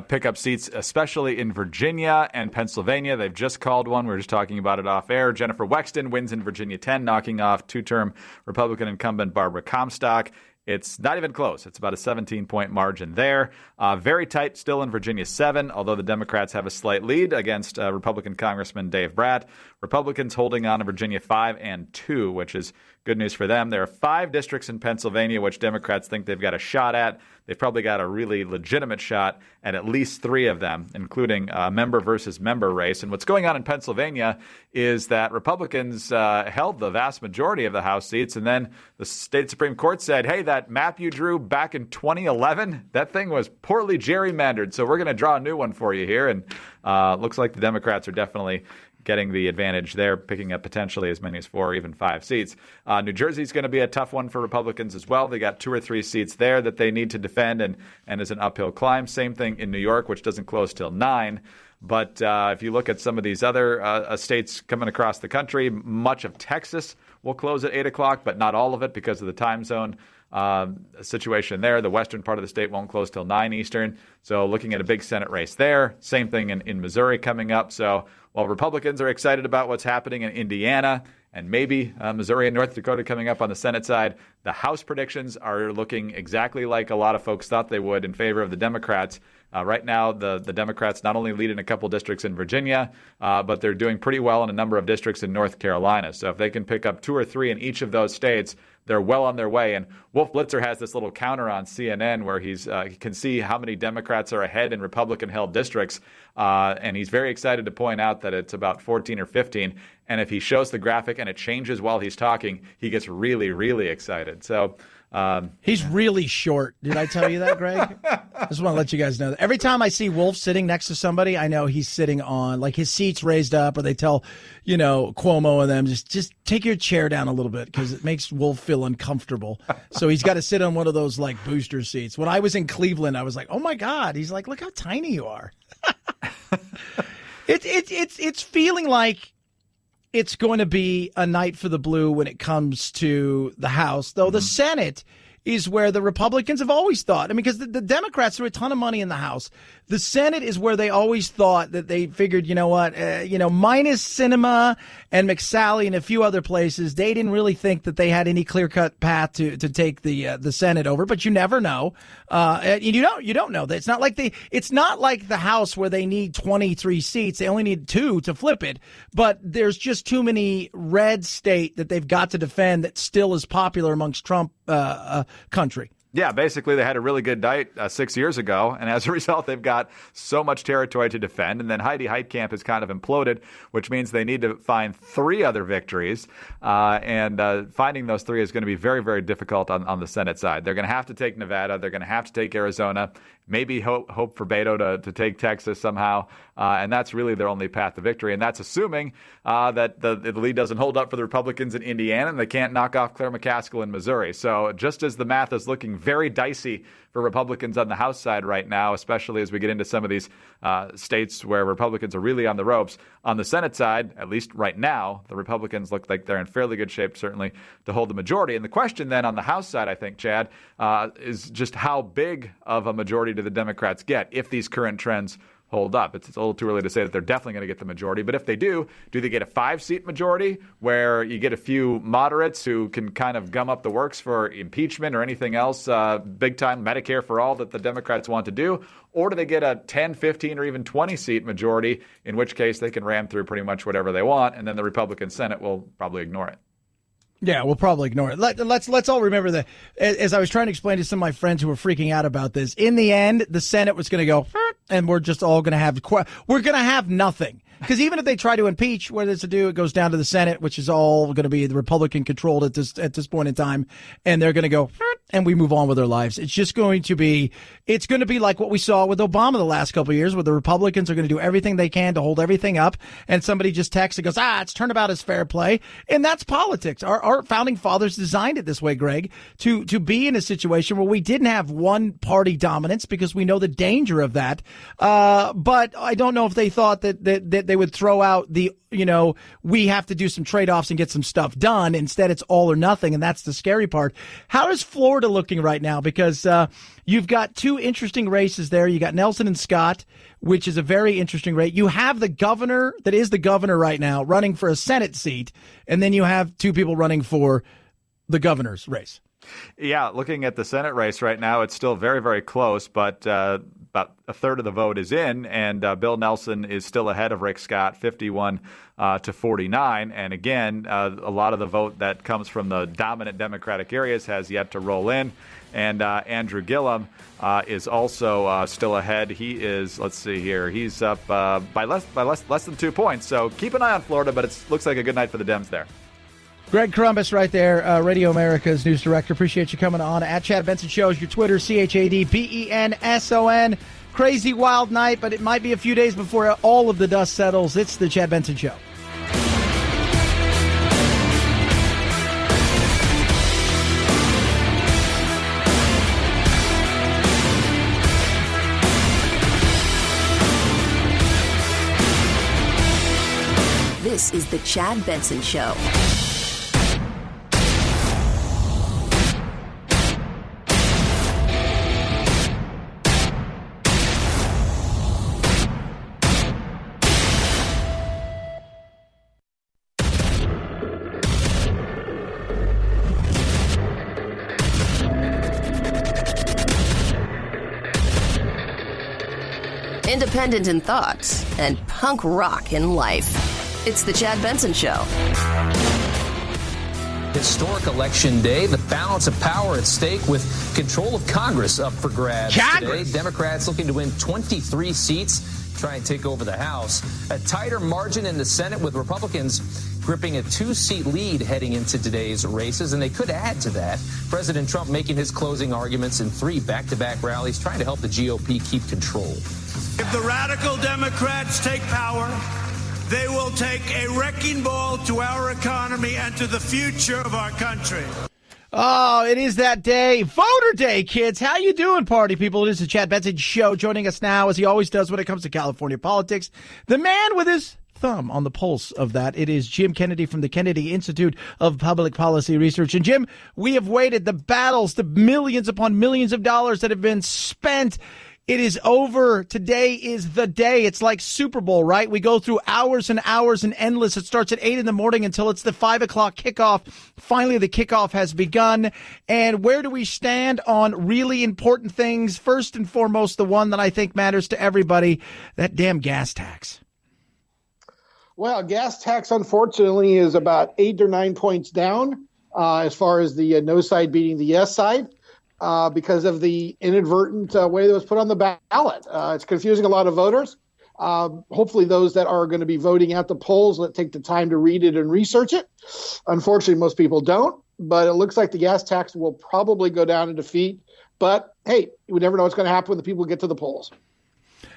pick up seats, especially in Virginia and Pennsylvania. They've just called one. We were just talking about it off air. Jennifer Wexton wins in Virginia 10, knocking off two-term Republican incumbent Barbara Comstock. It's not even close. It's about a 17-point margin there. Very tight still in Virginia 7, although the Democrats have a slight lead against Republican Congressman Dave Bratt. Republicans holding on to Virginia 5 and 2, which is good news for them. There are 5 districts in Pennsylvania which Democrats think they've got a shot at. They've probably got a really legitimate shot at least 3 of them, including a member versus member race. And what's going on in Pennsylvania is that Republicans held the vast majority of the House seats, and then the state Supreme Court said, hey, that map you drew back in 2011, that thing was poorly gerrymandered, so we're going to draw a new one for you here. And looks like the Democrats are definitely getting the advantage there, picking up potentially as many as 4 or even 5 seats. New Jersey's going to be a tough one for Republicans as well. They got 2 or 3 seats there that they need to defend, and is an uphill climb. Same thing in New York, which doesn't close till 9. But if you look at some of these other states coming across the country, much of Texas will close at 8 o'clock, but not all of it because of the time zone situation there. The western part of the state won't close till 9 Eastern. So looking at a big Senate race there. Same thing in Missouri coming up. So while Republicans are excited about what's happening in Indiana and maybe Missouri and North Dakota coming up on the Senate side, the House predictions are looking exactly like a lot of folks thought they would in favor of the Democrats. Right now, the Democrats not only lead in a couple districts in Virginia, but they're doing pretty well in a number of districts in North Carolina. So if they can pick up 2 or 3 in each of those states, they're well on their way. And Wolf Blitzer has this little counter on CNN where he can see how many Democrats are ahead in Republican-held districts. And he's very excited to point out that it's about 14 or 15. And if he shows the graphic and it changes while he's talking, he gets really, really excited. So he's really short. Did I tell you that, Greg? I just want to let you guys know that. Every time I see Wolf sitting next to somebody, I know he's sitting on, like, his seat's raised up, or they tell, Cuomo and them, just take your chair down a little bit because it makes Wolf feel uncomfortable. So he's got to sit on one of those, like, booster seats. When I was in Cleveland, I was like, oh, my God. He's like, look how tiny you are. It's feeling like it's going to be a night for the blue when it comes to the House, though the Senate is where the Republicans have always thought. I mean, because the Democrats threw a ton of money in the House. The Senate is where they always thought that they figured, you know what, minus Sinema and McSally and a few other places, they didn't really think that they had any clear-cut path to take the Senate over. But you never know. You don't know. It's not like the House where they need 23 seats. They only need 2 to flip it. But there's just too many red state that they've got to defend that still is popular amongst Trump country. Yeah, basically they had a really good night 6 years ago, and as a result, they've got so much territory to defend. And then Heidi Heitkamp has kind of imploded, which means they need to find 3 other victories. And finding those 3 is going to be very, very difficult on the Senate side. They're going to have to take Nevada. They're going to have to take Arizona. Maybe hope for Beto to take Texas somehow. And that's really their only path to victory. And that's assuming that the lead doesn't hold up for the Republicans in Indiana and they can't knock off Claire McCaskill in Missouri. So just as the math is looking very dicey for Republicans on the House side right now, especially as we get into some of these states where Republicans are really on the ropes, on the Senate side, at least right now, the Republicans look like they're in fairly good shape, certainly, to hold the majority. And the question then on the House side, I think, Chad, is just how big of a majority do the Democrats get if these current trends hold up? It's a little too early to say that they're definitely going to get the majority, but if they do they get a 5-seat majority where you get a few moderates who can kind of gum up the works for impeachment or anything else, big-time Medicare for all that the Democrats want to do? Or do they get a 10, 15, or even 20-seat majority, in which case they can ram through pretty much whatever they want, and then the Republican Senate will probably ignore it? Yeah, we'll probably ignore it. Let's all remember that, as I was trying to explain to some of my friends who were freaking out about this, in the end, the Senate was going to go, and we're just all going to have nothing. Because even if they try to impeach, what is to do? It goes down to the Senate, which is all going to be the Republican controlled at this point in time, and they're going to go, and we move on with our lives. It's just going to be like what we saw with Obama the last couple of years, where the Republicans are going to do everything they can to hold everything up, and somebody just texts and goes, it's turnabout is fair play, and that's politics. Our founding fathers designed it this way, Greg, to be in a situation where we didn't have one party dominance, because we know the danger of that. But I don't know if they thought that they would throw out we have to do some trade-offs and get some stuff done. Instead, it's all or nothing, and that's the scary part. How is Florida looking right now? Because you've got 2 interesting races there. You got Nelson and Scott, which is a very interesting race. You have the governor that is the governor right now running for a Senate seat, and then you have 2 people running for the governor's race. Yeah, looking at the Senate race right now, it's still very, very close, but about a third of the vote is in, and Bill Nelson is still ahead of Rick Scott, 51 to 49. And again, a lot of the vote that comes from the dominant Democratic areas has yet to roll in. And Andrew Gillum is also still ahead. He is, let's see here, he's up by less than 2 points. So keep an eye on Florida, but it looks like a good night for the Dems there. Greg Corombos right there, Radio America's news director. Appreciate you coming on. At Chad Benson Show is your Twitter, ChadBenson. Crazy wild night, but it might be a few days before all of the dust settles. It's the Chad Benson Show. This is the Chad Benson Show. Independent in thoughts and punk rock in life. It's the Chad Benson Show. Historic election day, the balance of power at stake with control of Congress up for grabs today. Democrats looking to win 23 seats, try and take over the House. A tighter margin in the Senate with Republicans gripping a 2-seat lead heading into today's races, and they could add to that. President Trump making his closing arguments in 3 back-to-back rallies, trying to help the GOP keep control. If the radical Democrats take power, they will take a wrecking ball to our economy and to the future of our country. Oh, it is that day. Voter Day, kids. How you doing, party people? It is the Chad Benson Show. Joining us now, as he always does when it comes to California politics, the man with his thumb on the pulse of that. It is Jim Kennedy from the Kennedy Institute of Public Policy Research. And Jim, we have waited the battles, the millions upon millions of dollars that have been spent. It is over. Today is the day. It's like Super Bowl, right? We go through hours and hours and endless. It starts at 8 in the morning until it's the 5 o'clock kickoff. Finally, the kickoff has begun. And where do we stand on really important things? First and foremost, the one that I think matters to everybody, that damn gas tax. Well, gas tax, unfortunately, is about 8 or 9 points down as far as the no side beating the yes side. Because of the inadvertent way that was put on the ballot. It's confusing a lot of voters. Hopefully those that are going to be voting at the polls will take the time to read it and research it. Unfortunately, most people don't. But it looks like the gas tax will probably go down in defeat. But, hey, we never know what's going to happen when the people get to the polls.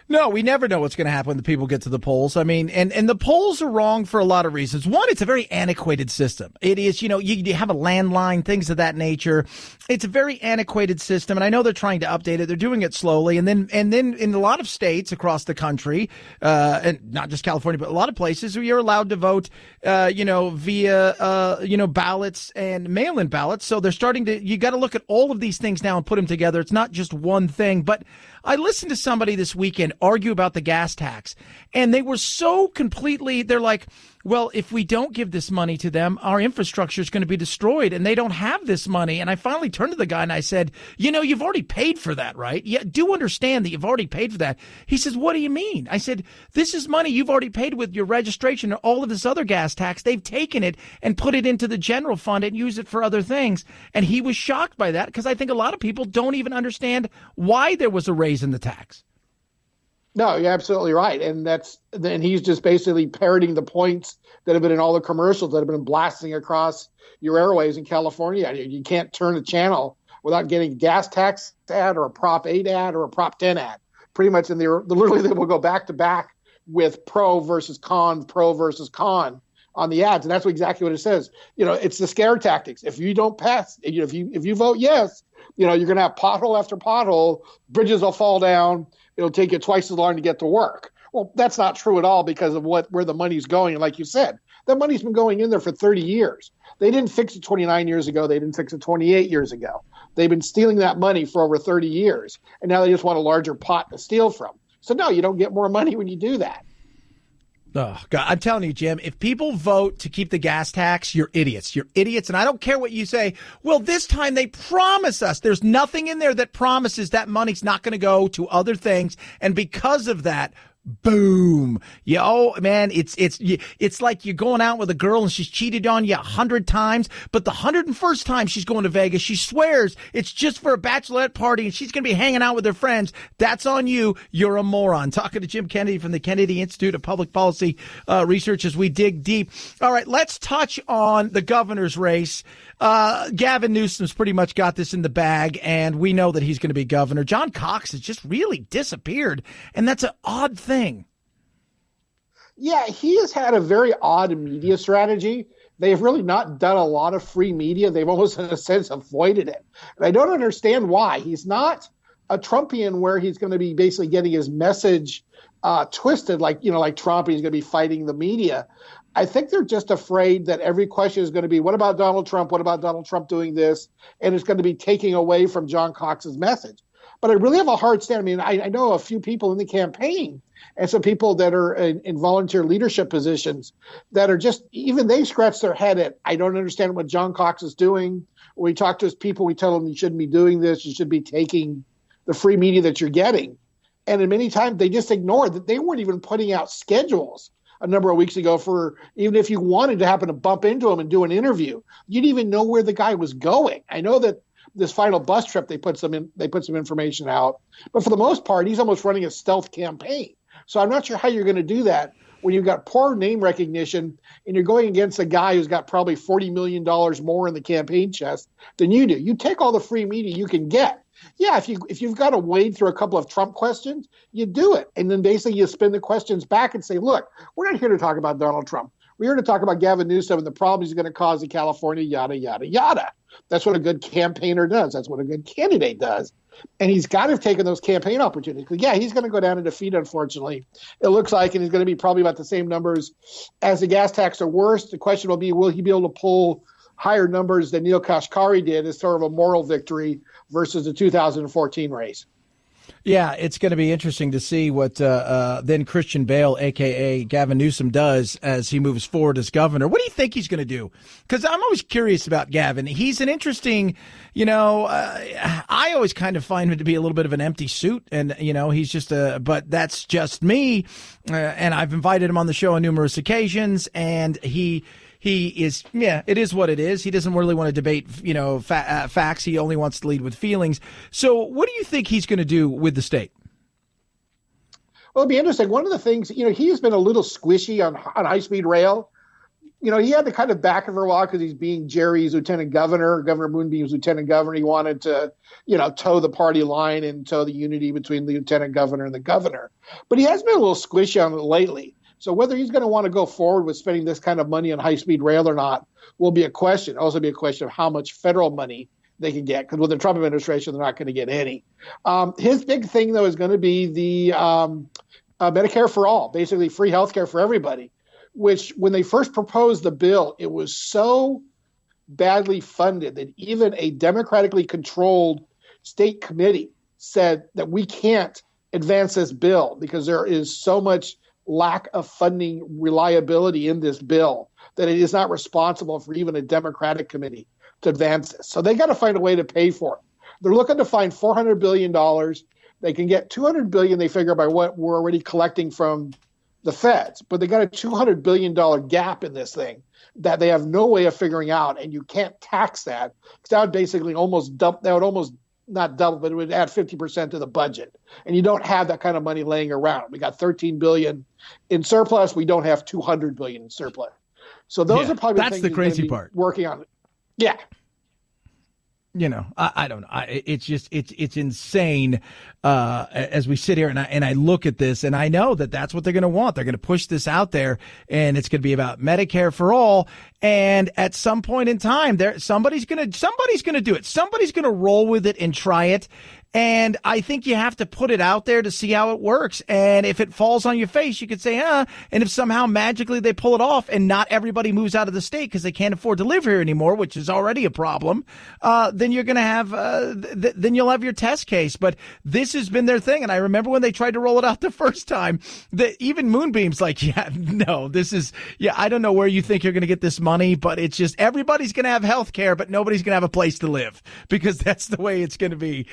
No, we never know what's going to happen when the people get to the polls. I mean, and the polls are wrong for a lot of reasons. One, it's a very antiquated system. It is, you have a landline, things of that nature. It's a very antiquated system, and I know they're trying to update it. They're doing it slowly, and then in a lot of states across the country, and not just California, but a lot of places, you're allowed to vote, via ballots and mail-in ballots. So they're starting to. You got to look at all of these things now and put them together. It's not just one thing, but I listened to somebody this weekend argue about the gas tax, and they were so completely, they're like, well, if we don't give this money to them, our infrastructure is going to be destroyed, and they don't have this money. And I finally turned to the guy and I said, you've already paid for that, right? Yeah, do understand that you've already paid for that. He says, what do you mean? I said, this is money you've already paid with your registration and all of this other gas tax. They've taken it and put it into the general fund and use it for other things. And he was shocked by that because I think a lot of people don't even understand why there was a raise in the tax. No, you're absolutely right. And he's just basically parroting the points that have been in all the commercials that have been blasting across your airways in California. You can't turn a channel without getting a gas tax ad or a Prop 8 ad or a Prop 10 ad. Pretty much literally they will go back to back with pro versus con on the ads. And that's exactly what it says. It's the scare tactics. If you don't pass, if you vote yes, you're going to have pothole after pothole, bridges will fall down. It'll take you twice as long to get to work. Well, that's not true at all because of where the money's going. And like you said, that money's been going in there for 30 years. They didn't fix it 29 years ago. They didn't fix it 28 years ago. They've been stealing that money for over 30 years. And now they just want a larger pot to steal from. So no, you don't get more money when you do that. Oh, God, I'm telling you, Jim, if people vote to keep the gas tax, you're idiots. You're idiots. And I don't care what you say. Well, this time they promise us. There's nothing in there that promises that money's not going to go to other things. And because of that, boom. Man, it's like you're going out with a girl and she's cheated on you 100 times, but the 101st time she's going to Vegas, she swears it's just for a bachelorette party and she's going to be hanging out with her friends. That's on you. You're a moron. Talking to Jim Kennedy from the Kennedy Institute of Public Policy Research as we dig deep. All right, let's touch on the governor's race. Gavin Newsom's pretty much got this in the bag, and we know that he's going to be governor. John Cox has just really disappeared, and that's an odd thing. Yeah, he has had a very odd media strategy. They've really not done a lot of free media. They've almost, in a sense, avoided it. And I don't understand why. He's not a Trumpian where he's going to be basically getting his message twisted like Trump. He's going to be fighting the media. I think they're just afraid that every question is going to be, what about Donald Trump? What about Donald Trump doing this? And it's going to be taking away from John Cox's message. But I really have a hard stand. I mean, I know a few people in the campaign and some people that are in volunteer leadership positions that are just, even they scratch their head at, I don't understand what John Cox is doing. When we talk to his people, we tell them you shouldn't be doing this. You should be taking the free media that you're getting. And in many times they just ignore that they weren't even putting out schedules a number of weeks ago for, even if you wanted to happen to bump into him and do an interview, you didn't even know where the guy was going. I know that this final bus trip, they put some information out, but for the most part, he's almost running a stealth campaign. So I'm not sure how you're going to do that when you've got poor name recognition and you're going against a guy who's got probably $40 million more in the campaign chest than you do. You take all the free media you can get. Yeah, if you've got to wade through a couple of Trump questions, you do it. And then basically you spin the questions back and say, look, we're not here to talk about Donald Trump. We're here to talk about Gavin Newsom and the problems he's going to cause in California, yada, yada, yada. That's what a good campaigner does. That's what a good candidate does. And he's got to have taken those campaign opportunities. Yeah, he's going to go down in defeat, unfortunately. It looks like, and he's going to be probably about the same numbers as the gas tax or worse. The question will be, will he be able to pull higher numbers than Neil Kashkari did as sort of a moral victory versus the 2014 race? Yeah, it's going to be interesting to see what then Christian Bale, a.k.a. Gavin Newsom, does as he moves forward as governor. What do you think he's going to do? Because I'm always curious about Gavin. He's an interesting, I always kind of find him to be a little bit of an empty suit. And, he's just but that's just me. And I've invited him on the show on numerous occasions. And he is, it is what it is. He doesn't really want to debate, facts. He only wants to lead with feelings. So what do you think he's going to do with the state? Well, it'll be interesting. One of the things, he's been a little squishy on high-speed rail. He had to kind of back it for a while because he's being Jerry's lieutenant governor, Governor Moonbeam's lieutenant governor. He wanted to, toe the party line and toe the unity between the lieutenant governor and the governor. But he has been a little squishy on it lately. So whether he's going to want to go forward with spending this kind of money on high-speed rail or not will be a question. Also be a question of how much federal money they can get, because with the Trump administration, they're not going to get any. His big thing, though, is going to be the Medicare for all, basically free health care for everybody, which when they first proposed the bill, it was so badly funded that even a democratically controlled state committee said that we can't advance this bill because there is so much lack of funding reliability in this bill that it is not responsible for even a Democratic committee to advance this. So they got to find a way to pay for it. They're looking to find $400 billion. They can get $200 billion, they figure, by what we're already collecting from the feds. But they got a $200 billion gap in this thing that they have no way of figuring out, and you can't tax that. Because that would basically not double, but it would add 50% to the budget. And you don't have that kind of money laying around. We got $13 billion in surplus. We don't have $200 billion in surplus. So those are probably that's the crazy part. Working on it. Yeah. I don't know. It's just it's insane as we sit here and I look at this and I know that that's what they're going to want. They're going to push this out there and it's going to be about Medicare for all. And at some point in time, somebody's going to do it. Somebody's going to roll with it and try it. And I think you have to put it out there to see how it works. And if it falls on your face, you could say, and if somehow magically they pull it off and not everybody moves out of the state because they can't afford to live here anymore, which is already a problem, then you're going to have, then you'll have your test case. But this has been their thing. And I remember when they tried to roll it out the first time, that even Moonbeam's like, I don't know where you think you're going to get this money, but it's just everybody's going to have health care, but nobody's going to have a place to live because that's the way it's going to be,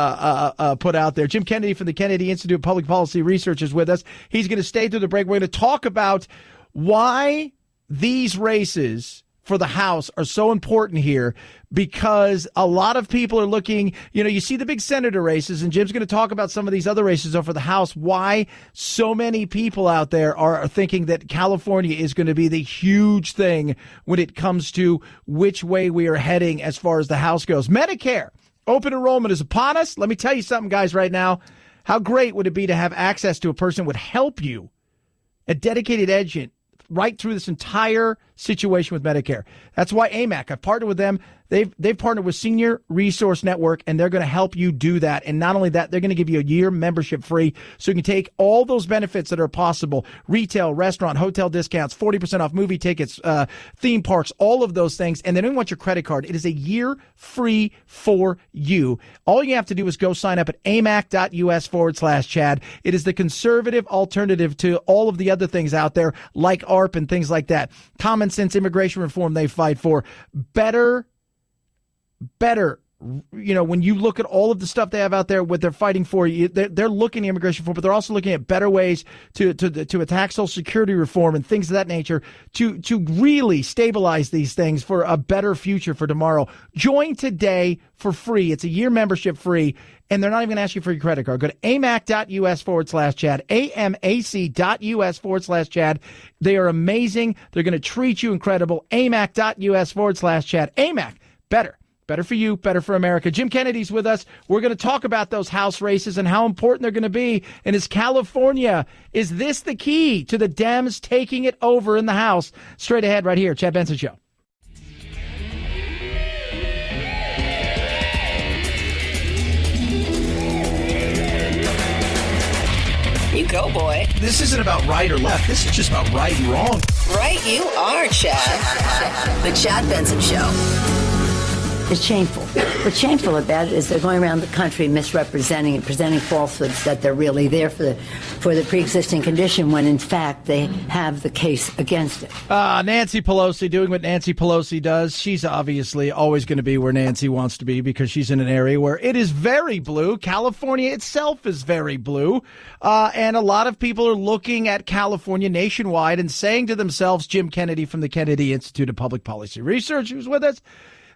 put out there. Jim Kennedy from the Kennedy Institute of Public Policy Research is with us. He's going to stay through the break. We're going to talk about why these races for the House are so important here, because a lot of people are looking, you see the big senator races, and Jim's going to talk about some of these other races over the House, why so many people out there are thinking that California is going to be the huge thing when it comes to which way we are heading as far as the House goes. Medicare. Open enrollment is upon us. Let me tell you something, guys, right now. How great would it be to have access to a person who would help you, a dedicated agent, right through this entire situation with Medicare? That's why AMAC, I've partnered with them. They've partnered with Senior Resource Network, and they're going to help you do that. And not only that, they're going to give you a year membership free so you can take all those benefits that are possible: retail, restaurant, hotel discounts, 40% off movie tickets, theme parks, all of those things. And they don't want your credit card. It is a year free for you. All you have to do is go sign up at amac.us/Chad. It is the conservative alternative to all of the other things out there like ARP and things like that. Common sense immigration reform they fight for. Better, when you look at all of the stuff they have out there, what they're fighting for, they're looking at immigration reform, but they're also looking at better ways to attack Social Security reform and things of that nature to really stabilize these things for a better future for tomorrow. Join today for free. It's a year membership free, and they're not even going to ask you for your credit card. Go to amac.us/Chad, amac.us/Chad. They are amazing. They're going to treat you incredible. amac.us/Chad. AMAC, better Better for you, better for America. Jim Kennedy's with us. We're going to talk about those House races and how important they're going to be. And is California, is this the key to the Dems taking it over in the House? Straight ahead right here, Chad Benson Show. You go, boy. This isn't about right or left. This is just about right and wrong. Right you are, Chad. The Chad Benson Show. It's shameful. What's shameful about it is they're going around the country misrepresenting and presenting falsehoods that they're really there for the pre-existing condition when, in fact, they have the case against it. Nancy Pelosi doing what Nancy Pelosi does. She's obviously always going to be where Nancy wants to be because she's in an area where it is very blue. California itself is very blue. And a lot of people are looking at California nationwide and saying to themselves, Jim Kennedy from the Kennedy Institute of Public Policy Research, who's with us,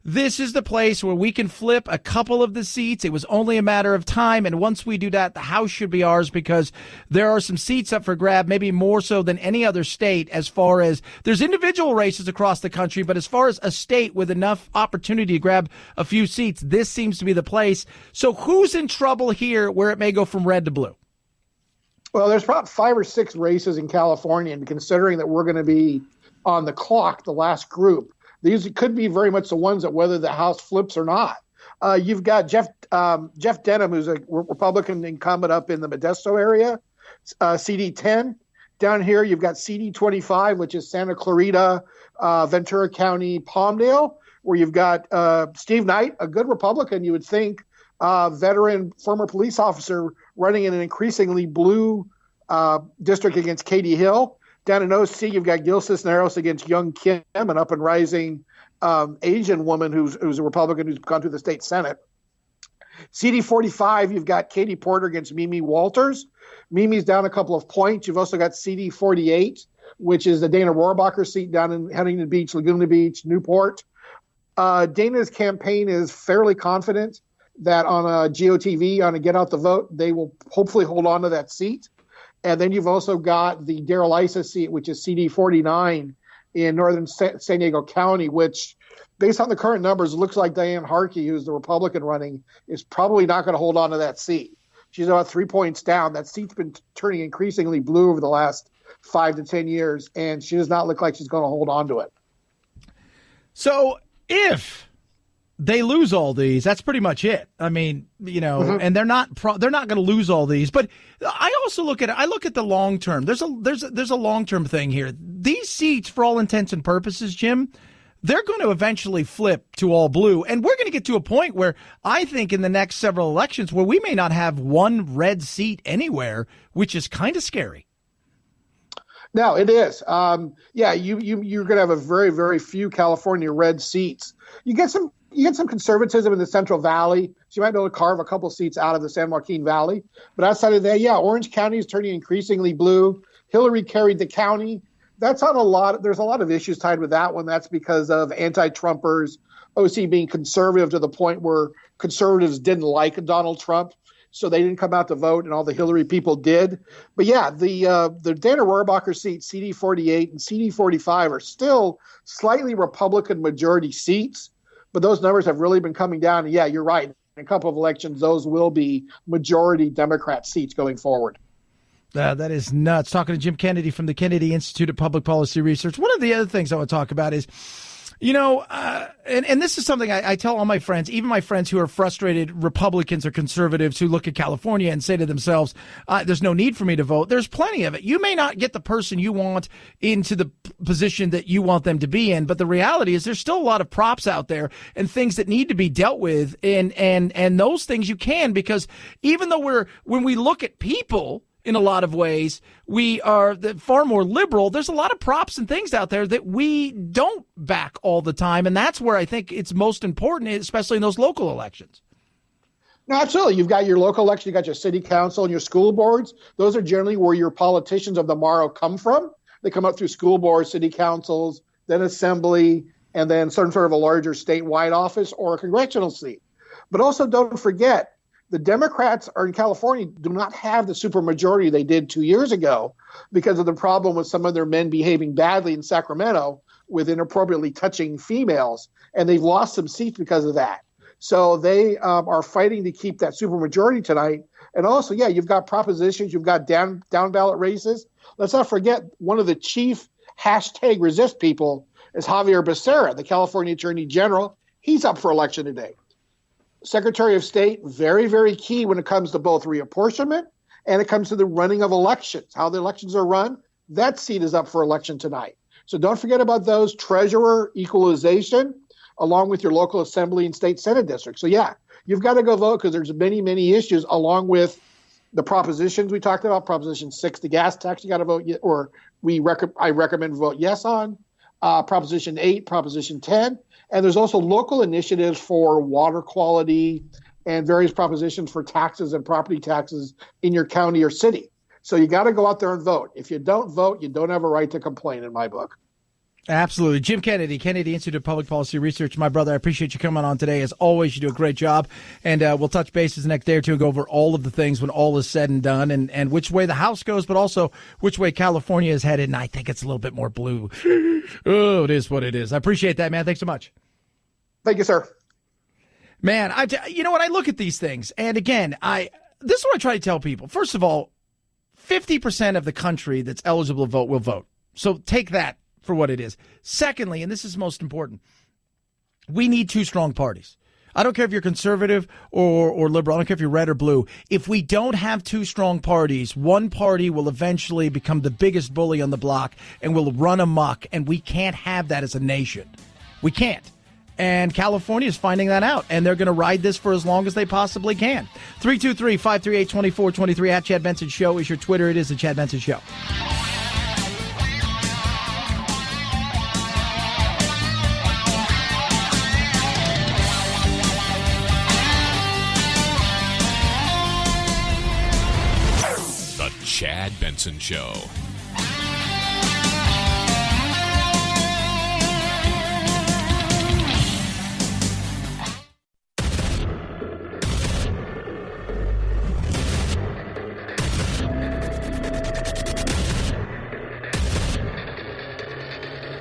this is the place where we can flip a couple of the seats. It was only a matter of time. And once we do that, the House should be ours because there are some seats up for grab, maybe more so than any other state as far as there's individual races across the country. But as far as a state with enough opportunity to grab a few seats, this seems to be the place. So who's in trouble here where it may go from red to blue? Well, there's about 5 or 6 races in California. And considering that we're going to be on the clock, the last group, these could be very much the ones that whether the House flips or not. You've got Jeff Denham, who's a Republican incumbent up in the Modesto area, CD 10. Down here, you've got CD 25, which is Santa Clarita, Ventura County, Palmdale, where you've got Steve Knight, a good Republican, you would think, veteran, former police officer running in an increasingly blue district against Katie Hill. Down in OC, you've got Gil Cisneros against Young Kim, an up-and-rising Asian woman who's a Republican who's gone through the state Senate. CD 45, you've got Katie Porter against Mimi Walters. Mimi's down a couple of points. You've also got CD 48, which is the Dana Rohrabacher seat down in Huntington Beach, Laguna Beach, Newport. Dana's campaign is fairly confident that on a GOTV, on a Get Out the Vote, they will hopefully hold on to that seat. And then you've also got the Darrell Issa seat, which is CD 49 in northern San Diego County, which, based on the current numbers, looks like Diane Harkey, who's the Republican running, is probably not going to hold on to that seat. She's about 3 points down. That seat's been turning increasingly blue over the last 5 to 10 years, and she does not look like she's going to hold on to it. So if they lose all these, that's pretty much it. I mean, you know, and they're not going to lose all these. But I also look at the long term. There's a long term thing here. These seats, for all intents and purposes, Jim, they're going to eventually flip to all blue, and we're going to get to a point where I think in the next several elections where we may not have one red seat anywhere, which is kind of scary. No, it is. You're going to have a very, very few California red seats. You get some conservatism in the Central Valley. So you might be able to carve a couple seats out of the San Joaquin Valley. But outside of that, Orange County is turning increasingly blue. Hillary carried the county. That's on there's a lot of issues tied with that one. That's because of anti-Trumpers, OC being conservative to the point where conservatives didn't like Donald Trump. So they didn't come out to vote, and all the Hillary people did. But the Dana Rohrabacher seat, CD 48 and CD 45, are still slightly Republican majority seats. But those numbers have really been coming down. And you're right. In a couple of elections, those will be majority Democrat seats going forward. That is nuts. Talking to Jim Kennedy from the Kennedy Institute of Public Policy Research. One of the other things I want to talk about is, and this is something I tell all my friends, even my friends who are frustrated Republicans or conservatives who look at California and say to themselves, there's no need for me to vote. There's plenty of it. You may not get the person you want into the position that you want them to be in, but the reality is there's still a lot of props out there and things that need to be dealt with. And those things you can, because even though when we look at people, in a lot of ways, we are far more liberal. There's a lot of props and things out there that we don't back all the time. And that's where I think it's most important, especially in those local elections. No, absolutely. You've got your local election, you've got your city council and your school boards. Those are generally where your politicians of the morrow come from. They come up through school boards, city councils, then assembly, and then some sort of a larger statewide office or a congressional seat. But also don't forget, the Democrats in California do not have the supermajority they did 2 years ago because of the problem with some of their men behaving badly in Sacramento, with inappropriately touching females, and they've lost some seats because of that. So they are fighting to keep that supermajority tonight. And also, yeah, you've got propositions, you've got down ballot races. Let's not forget one of the chief #resist people is Javier Becerra, the California Attorney General. He's up for election today. Secretary of State, very, very key when it comes to both reapportionment and it comes to the running of elections, how the elections are run. That seat is up for election tonight. So don't forget about those. Treasurer, equalization, along with your local assembly and state senate districts. So yeah, you've got to go vote because there's many, many issues along with the propositions we talked about. Proposition 6, the gas tax, you got to vote, or I recommend vote yes on. Proposition 8, Proposition 10. And there's also local initiatives for water quality and various propositions for taxes and property taxes in your county or city. So you got to go out there and vote. If you don't vote, you don't have a right to complain in my book. Absolutely. Jim Kennedy, Kennedy Institute of Public Policy Research. My brother, I appreciate you coming on today. As always, you do a great job. And we'll touch bases the next day or two and go over all of the things when all is said and done and which way the House goes, but also which way California is headed. And I think it's a little bit more blue. Oh, it is what it is. I appreciate that, man. Thanks so much. Thank you, sir. Man, you know what? I look at these things, and again, this is what I try to tell people. First of all, 50% of the country that's eligible to vote will vote. So take that for what it is. Secondly, and this is most important, we need two strong parties. I don't care if you're conservative or liberal. I don't care if you're red or blue. If we don't have two strong parties, one party will eventually become the biggest bully on the block and will run amok, and we can't have that as a nation. We can't. And California is finding that out, and they're going to ride this for as long as they possibly can. 323-538-2423 at Chad Benson Show is your Twitter. It is the Chad Benson Show. The Chad Benson Show.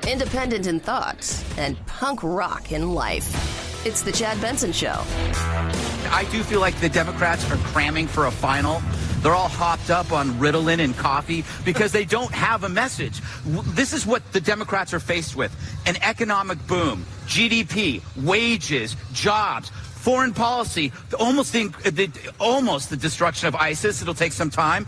Independent in thought and punk rock in life. It's the Chad Benson Show. I do feel like the Democrats are cramming for a final. They're all hopped up on Ritalin and coffee because they don't have a message. This is what the Democrats are faced with: an economic boom, GDP, wages, jobs, foreign policy, almost the destruction of ISIS. It'll take some time.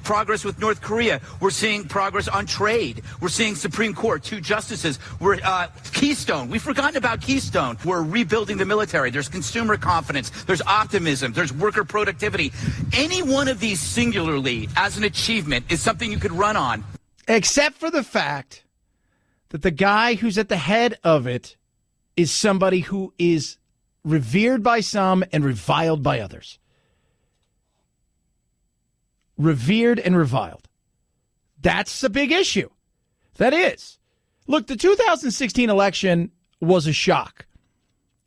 Progress with North Korea. We're seeing progress on trade. We're seeing Supreme Court, 2 justices. We're Keystone. We've forgotten about Keystone. We're rebuilding the military. There's consumer confidence. There's optimism. There's worker productivity. Any one of these singularly as an achievement is something you could run on. Except for the fact that the guy who's at the head of it is somebody who is revered by some and reviled by others. Revered and reviled. That's a big issue. That is. Look, the 2016 election was a shock,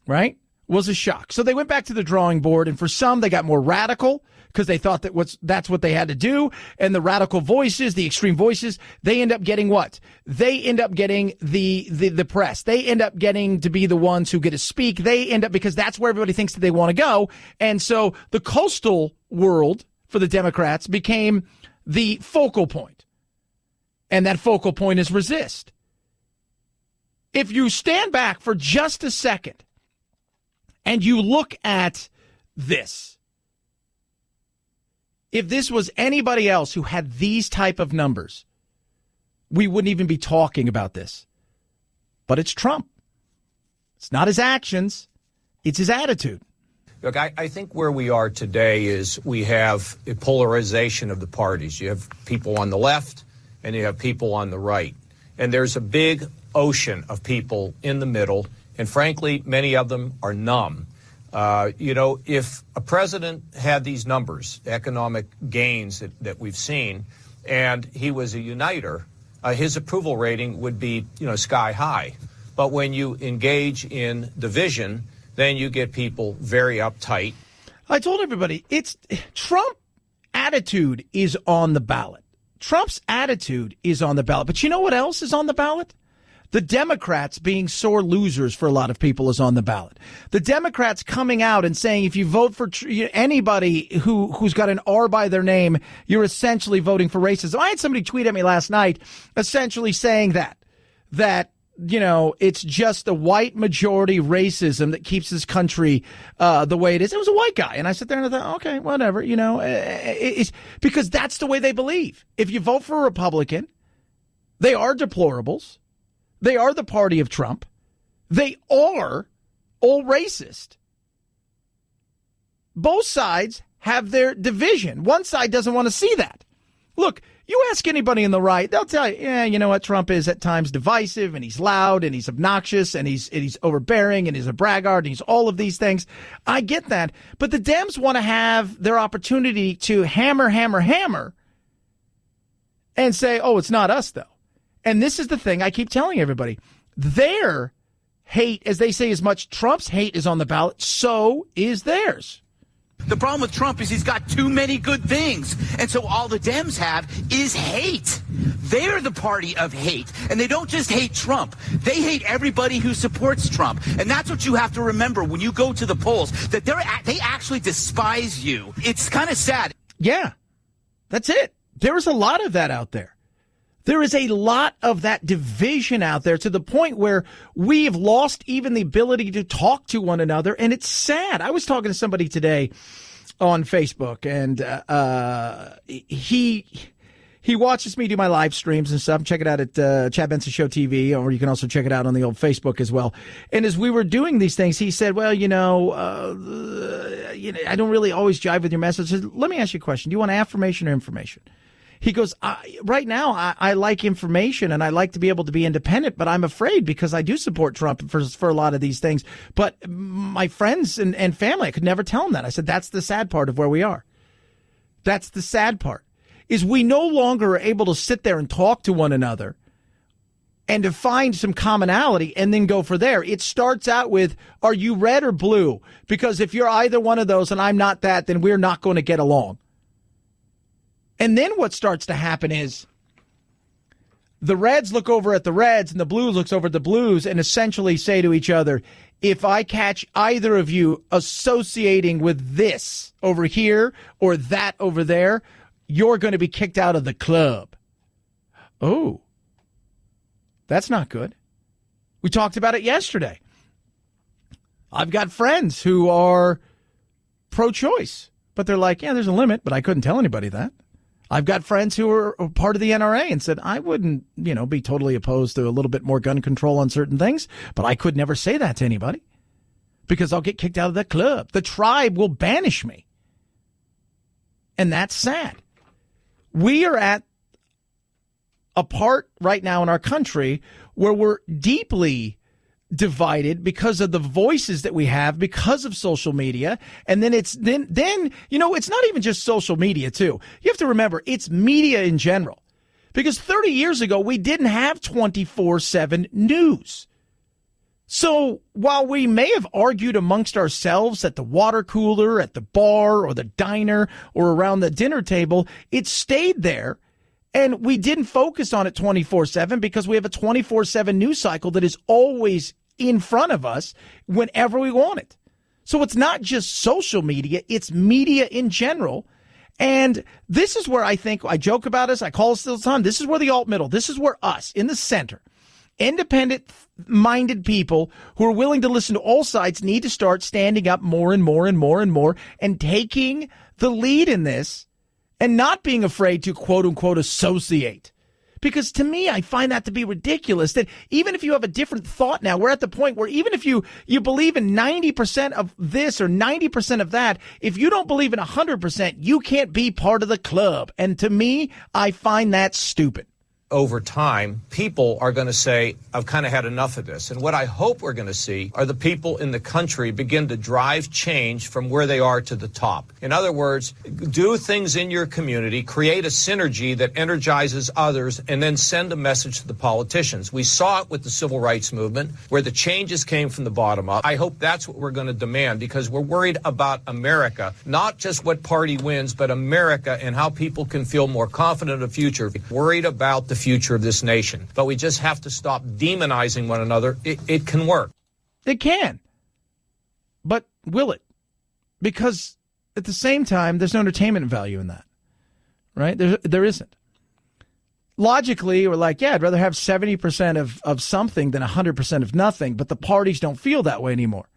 right? Was a shock. So they went back to the drawing board, and for some, they got more radical because they thought that's what they had to do. And the radical voices, the extreme voices, they end up getting what? They end up getting the press. They end up getting to be the ones who get to speak. They end up, because that's where everybody thinks that they want to go. And so the coastal world for the Democrats became the focal point. And that focal point is resist. If you stand back for just a second and you look at this, if this was anybody else who had these type of numbers, we wouldn't even be talking about this. But it's Trump. It's not his actions. It's his attitude. Look, I think where we are today is we have a polarization of the parties. You have people on the left and you have people on the right. And there's a big ocean of people in the middle. And frankly, many of them are numb. If a president had these numbers, economic gains that we've seen, and he was a uniter, his approval rating would be, sky high. But when you engage in division, then you get people very uptight. I told everybody, Trump attitude is on the ballot. Trump's attitude is on the ballot. But you know what else is on the ballot? The Democrats being sore losers for a lot of people is on the ballot. The Democrats coming out and saying if you vote for anybody who's got an R by their name, you're essentially voting for racism. I had somebody tweet at me last night essentially saying that, you know, it's just the white majority racism that keeps this country the way it is. It was a white guy. And I sat there and I thought, okay, whatever, you know, it's because that's the way they believe. If you vote for a Republican, they are deplorables. They are the party of Trump. They are all racist. Both sides have their division. One side doesn't want to see that. Look, you ask anybody in the right, they'll tell you, yeah, you know what, Trump is at times divisive, and he's loud, and he's obnoxious, and he's overbearing, and he's a braggart, and he's all of these things. I get that. But the Dems want to have their opportunity to hammer, and say, oh, it's not us, though. And this is the thing I keep telling everybody. Their hate, as they say, as much Trump's hate is on the ballot, so is theirs. The problem with Trump is he's got too many good things. And so all the Dems have is hate. They're the party of hate. And they don't just hate Trump. They hate everybody who supports Trump. And that's what you have to remember when you go to the polls, that they actually despise you. It's kind of sad. Yeah, that's it. There's a lot of that out there. There is a lot of that division out there to the point where we've lost even the ability to talk to one another, and it's sad. I was talking to somebody today on Facebook, and he watches me do my live streams and stuff. Check it out at Chad Benson Show TV, or you can also check it out on the old Facebook as well. And as we were doing these things, he said, well, you know, I don't really always jive with your message. I said, let me ask you a question. Do you want affirmation or information? He goes, right now, I like information and I like to be able to be independent, but I'm afraid because I do support Trump for a lot of these things. But my friends and family, I could never tell them that. I said, that's the sad part of where we are. That's the sad part, is we no longer are able to sit there and talk to one another and to find some commonality and then go for there. It starts out with, are you red or blue? Because if you're either one of those and I'm not that, then we're not going to get along. And then what starts to happen is the Reds look over at the Reds and the Blues looks over at the Blues and essentially say to each other, if I catch either of you associating with this over here or that over there, you're going to be kicked out of the club. Oh, that's not good. We talked about it yesterday. I've got friends who are pro-choice, but they're like, yeah, there's a limit, but I couldn't tell anybody that. I've got friends who are part of the NRA and said, I wouldn't, be totally opposed to a little bit more gun control on certain things, but I could never say that to anybody because I'll get kicked out of the club. The tribe will banish me. And that's sad. We are at a part right now in our country where we're deeply divided because of the voices that we have because of social media. And then it's not even just social media too. You have to remember it's media in general, because 30 years ago, we didn't have 24/7 news. So while we may have argued amongst ourselves at the water cooler, at the bar or the diner or around the dinner table, it stayed there. And we didn't focus on it 24/7 because we have a 24/7 news cycle that is always in front of us whenever we want it. So it's not just social media, it's media in general. And this is where I think, I joke about this, I call it still time, this is where the alt-middle, this is where us in the center, independent-minded people who are willing to listen to all sides need to start standing up more and more and more and more and taking the lead in this and not being afraid to quote-unquote associate. Because to me, I find that to be ridiculous, that even if you have a different thought now, we're at the point where even if you believe in 90% of this or 90% of that, if you don't believe in 100%, you can't be part of the club. And to me, I find that stupid. Over time, people are going to say, I've kind of had enough of this. And what I hope we're going to see are the people in the country begin to drive change from where they are to the top. In other words, do things in your community, create a synergy that energizes others, and then send a message to the politicians. We saw it with the civil rights movement, where the changes came from the bottom up. I hope that's what we're going to demand, because we're worried about America, not just what party wins, but America and how people can feel more confident in the future. Worried about the future of this nation. But we just have to stop demonizing one another. It can work. It can. But will it? Because at the same time, there's no entertainment value in that, right? There isn't. Logically, we're like, yeah, I'd rather have 70% of something than 100% of nothing, but the parties don't feel that way anymore.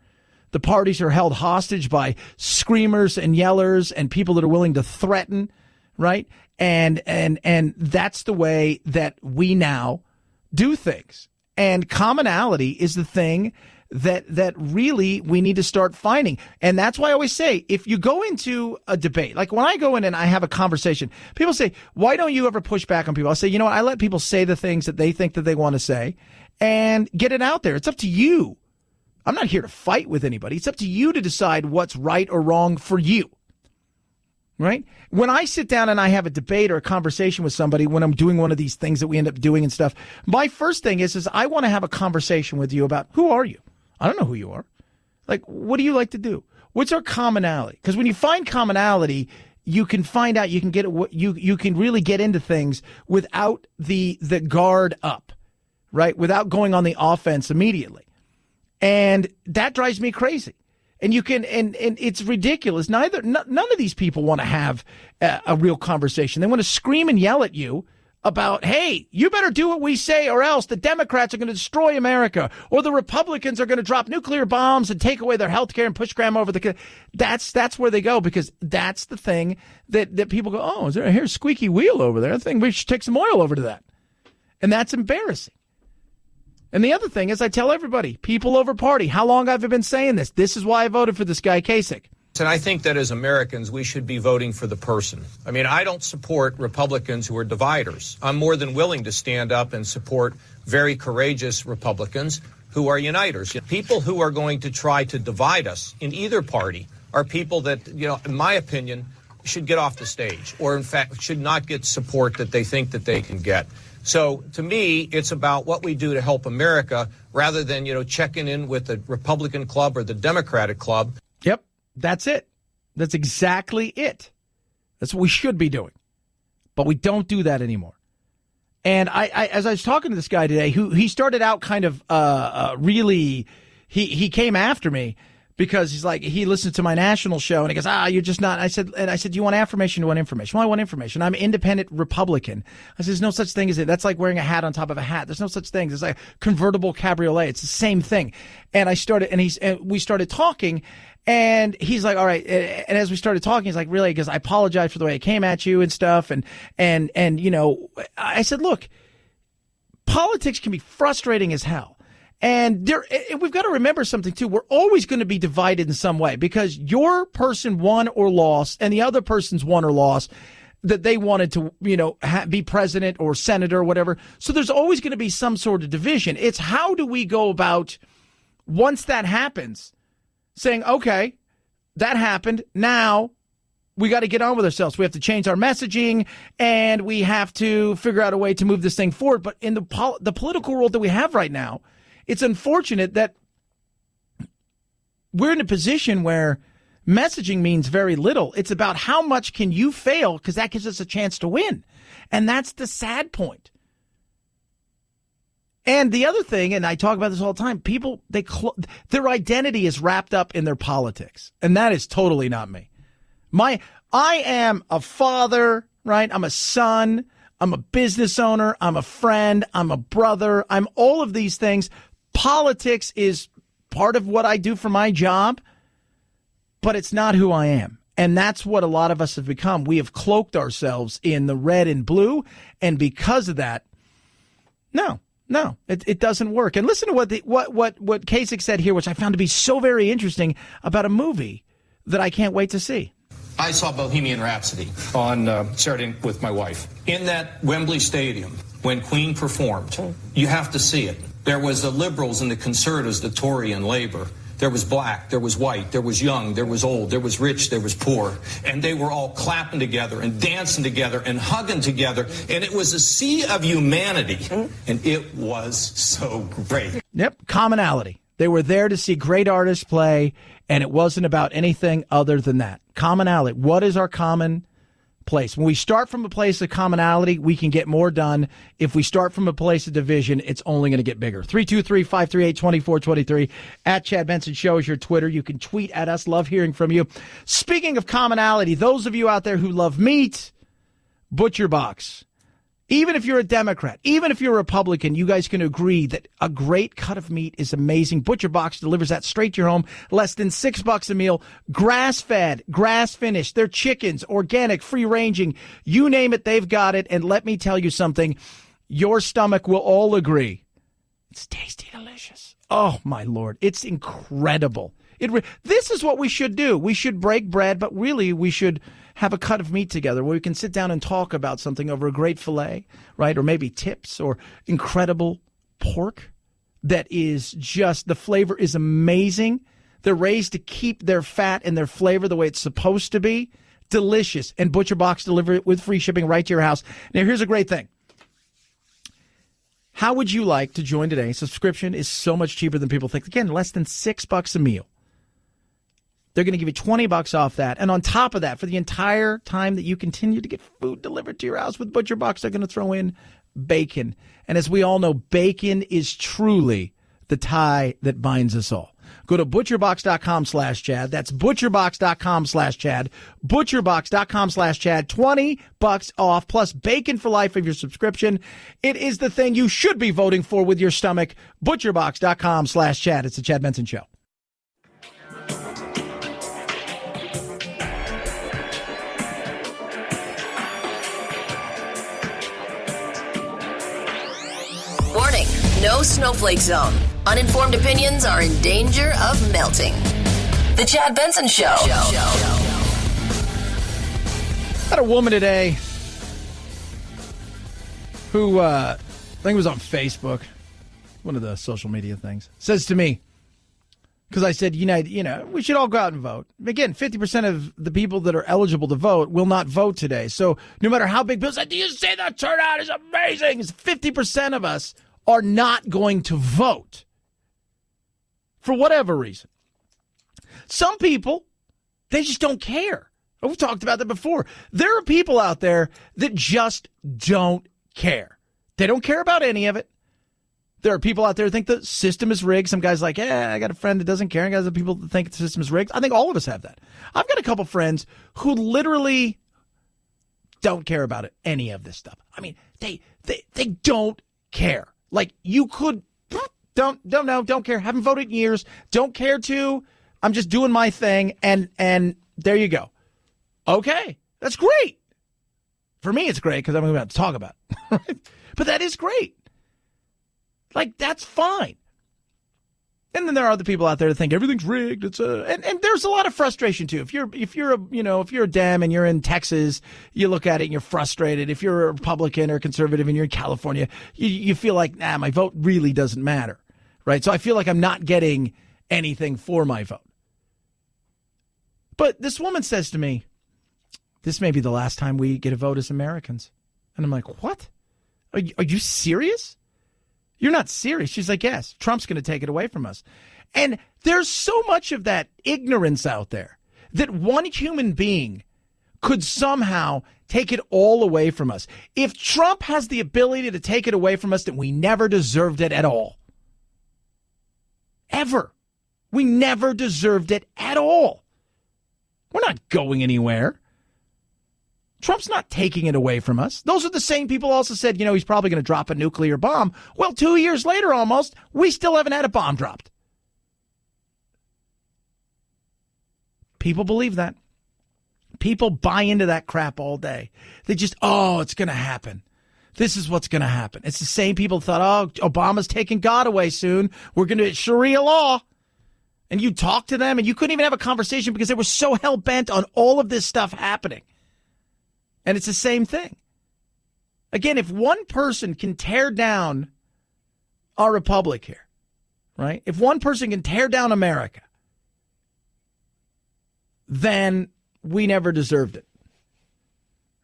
The parties are held hostage by screamers and yellers and people that are willing to threaten, right? And that's the way that we now do things. And commonality is the thing that really we need to start finding. And that's why I always say, if you go into a debate, like when I go in and I have a conversation, people say, why don't you ever push back on people? I'll say, you know what? I let people say the things that they think that they want to say and get it out there. It's up to you. I'm not here to fight with anybody. It's up to you to decide what's right or wrong for you. Right? When I sit down and I have a debate or a conversation with somebody, when I'm doing one of these things that we end up doing and stuff, my first thing is I want to have a conversation with you about who are you? I don't know who you are. Like, what do you like to do? What's our commonality? Because when you find commonality, you can find out, you can get you can really get into things without the guard up, right? Without going on the offense immediately. And that drives me crazy. And you can, and it's ridiculous. None of these people want to have a real conversation. They want to scream and yell at you about, hey, you better do what we say or else the Democrats are going to destroy America or the Republicans are going to drop nuclear bombs and take away their health care and push grandma over the... That's where they go, because that's the thing that people go, oh, is there a squeaky wheel over there? I think we should take some oil over to that. And that's embarrassing. And the other thing is, I tell everybody, people over party. How long have I been saying this? This is why I voted for this guy, Kasich. And I think that as Americans, we should be voting for the person. I mean, I don't support Republicans who are dividers. I'm more than willing to stand up and support very courageous Republicans who are uniters. People who are going to try to divide us in either party are people that, you know, in my opinion, should get off the stage, or in fact should not get support that they think that they can get. So to me, it's about what we do to help America rather than, you know, checking in with the Republican club or the Democratic club. Yep, that's it. That's exactly it. That's what we should be doing. But we don't do that anymore. And I as I was talking to this guy today, he started out kind of really, he came after me because he's like, he listens to my national show and he goes, you're just not. I said, do you want affirmation? Do you want information? Well, I want information. I'm an independent Republican. I said, there's no such thing as it. That's like wearing a hat on top of a hat. There's no such thing. There's like a convertible cabriolet. It's the same thing. And we started talking, and he's like, all right. And as we started talking, he's like, really? Because I apologize for the way I came at you and stuff. And, you know, I said, look, politics can be frustrating as hell. And we've got to remember something, too. We're always going to be divided in some way because your person won or lost and the other person's won or lost that they wanted to, you know, be president or senator or whatever. So there's always going to be some sort of division. It's how do we go about, once that happens, saying, okay, that happened. Now we got to get on with ourselves. We have to change our messaging and we have to figure out a way to move this thing forward. But in the political world that we have right now, it's unfortunate that we're in a position where messaging means very little. It's about how much can you fail, because that gives us a chance to win. And that's the sad point. And the other thing, and I talk about this all the time, people, their identity is wrapped up in their politics. And that is totally not me. I am a father, right? I'm a son. I'm a business owner. I'm a friend. I'm a brother. I'm all of these things. Politics is part of what I do for my job, but it's not who I am. And that's what a lot of us have become. We have cloaked ourselves in the red and blue. And because of that, no, it doesn't work. And listen to what Kasich said here, which I found to be so very interesting about a movie that I can't wait to see. I saw Bohemian Rhapsody on Saturday with my wife. In that Wembley Stadium, when Queen performed, you have to see it. There was the liberals and the conservatives, the Tory and Labor. There was black, there was white, there was young, there was old, there was rich, there was poor. And they were all clapping together and dancing together and hugging together. And it was a sea of humanity. And it was so great. Yep, commonality. They were there to see great artists play, and it wasn't about anything other than that. Commonality. What is our common place. When we start from a place of commonality, we can get more done. If we start from a place of division, it's only going to get bigger. 323-538-2423. At Chad Benson Show is your Twitter. You can tweet at us. Love hearing from you. Speaking of commonality, those of you out there who love meat, Butcher Box. Even if you're a Democrat, even if you're a Republican, you guys can agree that a great cut of meat is amazing. Butcher Box delivers that straight to your home, less than $6 a meal, grass-fed, grass-finished. They're chickens, organic, free-ranging. You name it, they've got it. And let me tell you something, your stomach will all agree. It's tasty, delicious. Oh, my Lord, it's incredible. This is what we should do. We should break bread, but really we should have a cut of meat together where we can sit down and talk about something over a great filet, right? Or maybe tips or incredible pork that is just, the flavor is amazing. They're raised to keep their fat and their flavor the way it's supposed to be. Delicious. And Butcher Box deliver it with free shipping right to your house. Now, here's a great thing. How would you like to join today? Subscription is so much cheaper than people think. Again, less than $6 a meal. They're going to give you $20 off that. And on top of that, for the entire time that you continue to get food delivered to your house with Butcher Box, they're going to throw in bacon. And as we all know, bacon is truly the tie that binds us all. Go to butcherbox.com/Chad. That's butcherbox.com/Chad. Butcherbox.com/Chad. $20 off plus bacon for life of your subscription. It is the thing you should be voting for with your stomach. Butcherbox.com/Chad. It's the Chad Benson Show. Warning, no snowflake zone. Uninformed opinions are in danger of melting. The Chad Benson Show. Had a woman today who, I think it was on Facebook, one of the social media things, says to me, because I said, we should all go out and vote. Again, 50% of the people that are eligible to vote will not vote today. So no matter how big people say, do you see the turnout is amazing? It's 50% of us are not going to vote for whatever reason. Some people, they just don't care. We've talked about that before. There are people out there that just don't care. They don't care about any of it. There are people out there who think the system is rigged. Some guys like, I got a friend that doesn't care. And guys, people that think the system is rigged. I think all of us have that. I've got a couple friends who literally don't care about it, any of this stuff. I mean, they don't care. Like, you could, don't care. Haven't voted in years. Don't care to. I'm just doing my thing. And there you go. Okay. That's great. For me, it's great because I'm going to talk about it. But that is great. Like, that's fine. And then there are other people out there that think everything's rigged. And there's a lot of frustration too. If you're a Dem and you're in Texas, you look at it and you're frustrated. If you're a Republican or conservative and you're in California, you feel like, my vote really doesn't matter, right? So I feel like I'm not getting anything for my vote. But this woman says to me, this may be the last time we get a vote as Americans. And I'm like, what? Are you serious? You're not serious. She's like, yes, Trump's going to take it away from us. And there's so much of that ignorance out there that one human being could somehow take it all away from us. If Trump has the ability to take it away from us, then we never deserved it at all. Ever. We never deserved it at all. We're not going anywhere. Trump's not taking it away from us. Those are the same people also said, he's probably going to drop a nuclear bomb. Well, 2 years later almost, we still haven't had a bomb dropped. People believe that. People buy into that crap all day. They just, it's going to happen. This is what's going to happen. It's the same people thought, Obama's taking God away soon. We're going to Sharia law. And you talk to them and you couldn't even have a conversation because they were so hell-bent on all of this stuff happening. And it's the same thing. Again, if one person can tear down our republic here, right? If one person can tear down America, then we never deserved it,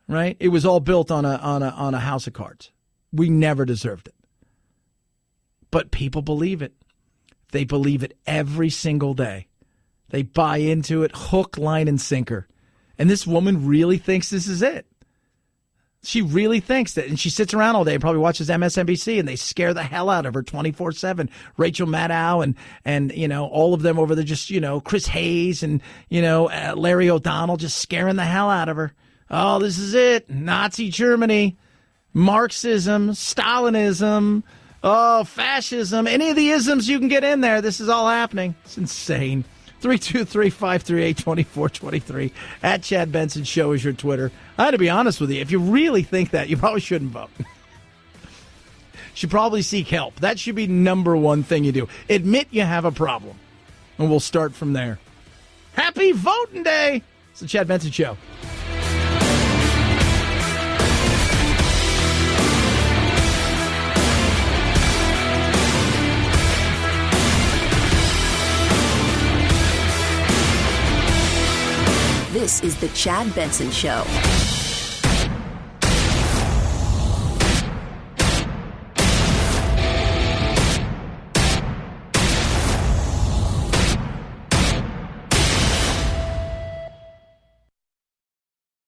right? It was all built on a house of cards. We never deserved it. But people believe it. They believe it every single day. They buy into it, hook, line, and sinker. And this woman really thinks this is it. She really thinks that, and she sits around all day and probably watches MSNBC, and they scare the hell out of her 24/7. Rachel Maddow and all of them over there, just Chris Hayes and Larry O'Donnell, just scaring the hell out of her. Oh, this is it, Nazi Germany, Marxism, Stalinism, fascism, any of the isms you can get in there. This is all happening. It's insane. 323-538-2423. At Chad Benson Show is your Twitter. I had to be honest with you. If you really think that, you probably shouldn't vote. Should probably seek help. That should be number one thing you do. Admit you have a problem, and we'll start from there. Happy voting day! It's the Chad Benson Show. This is the Chad Benson Show.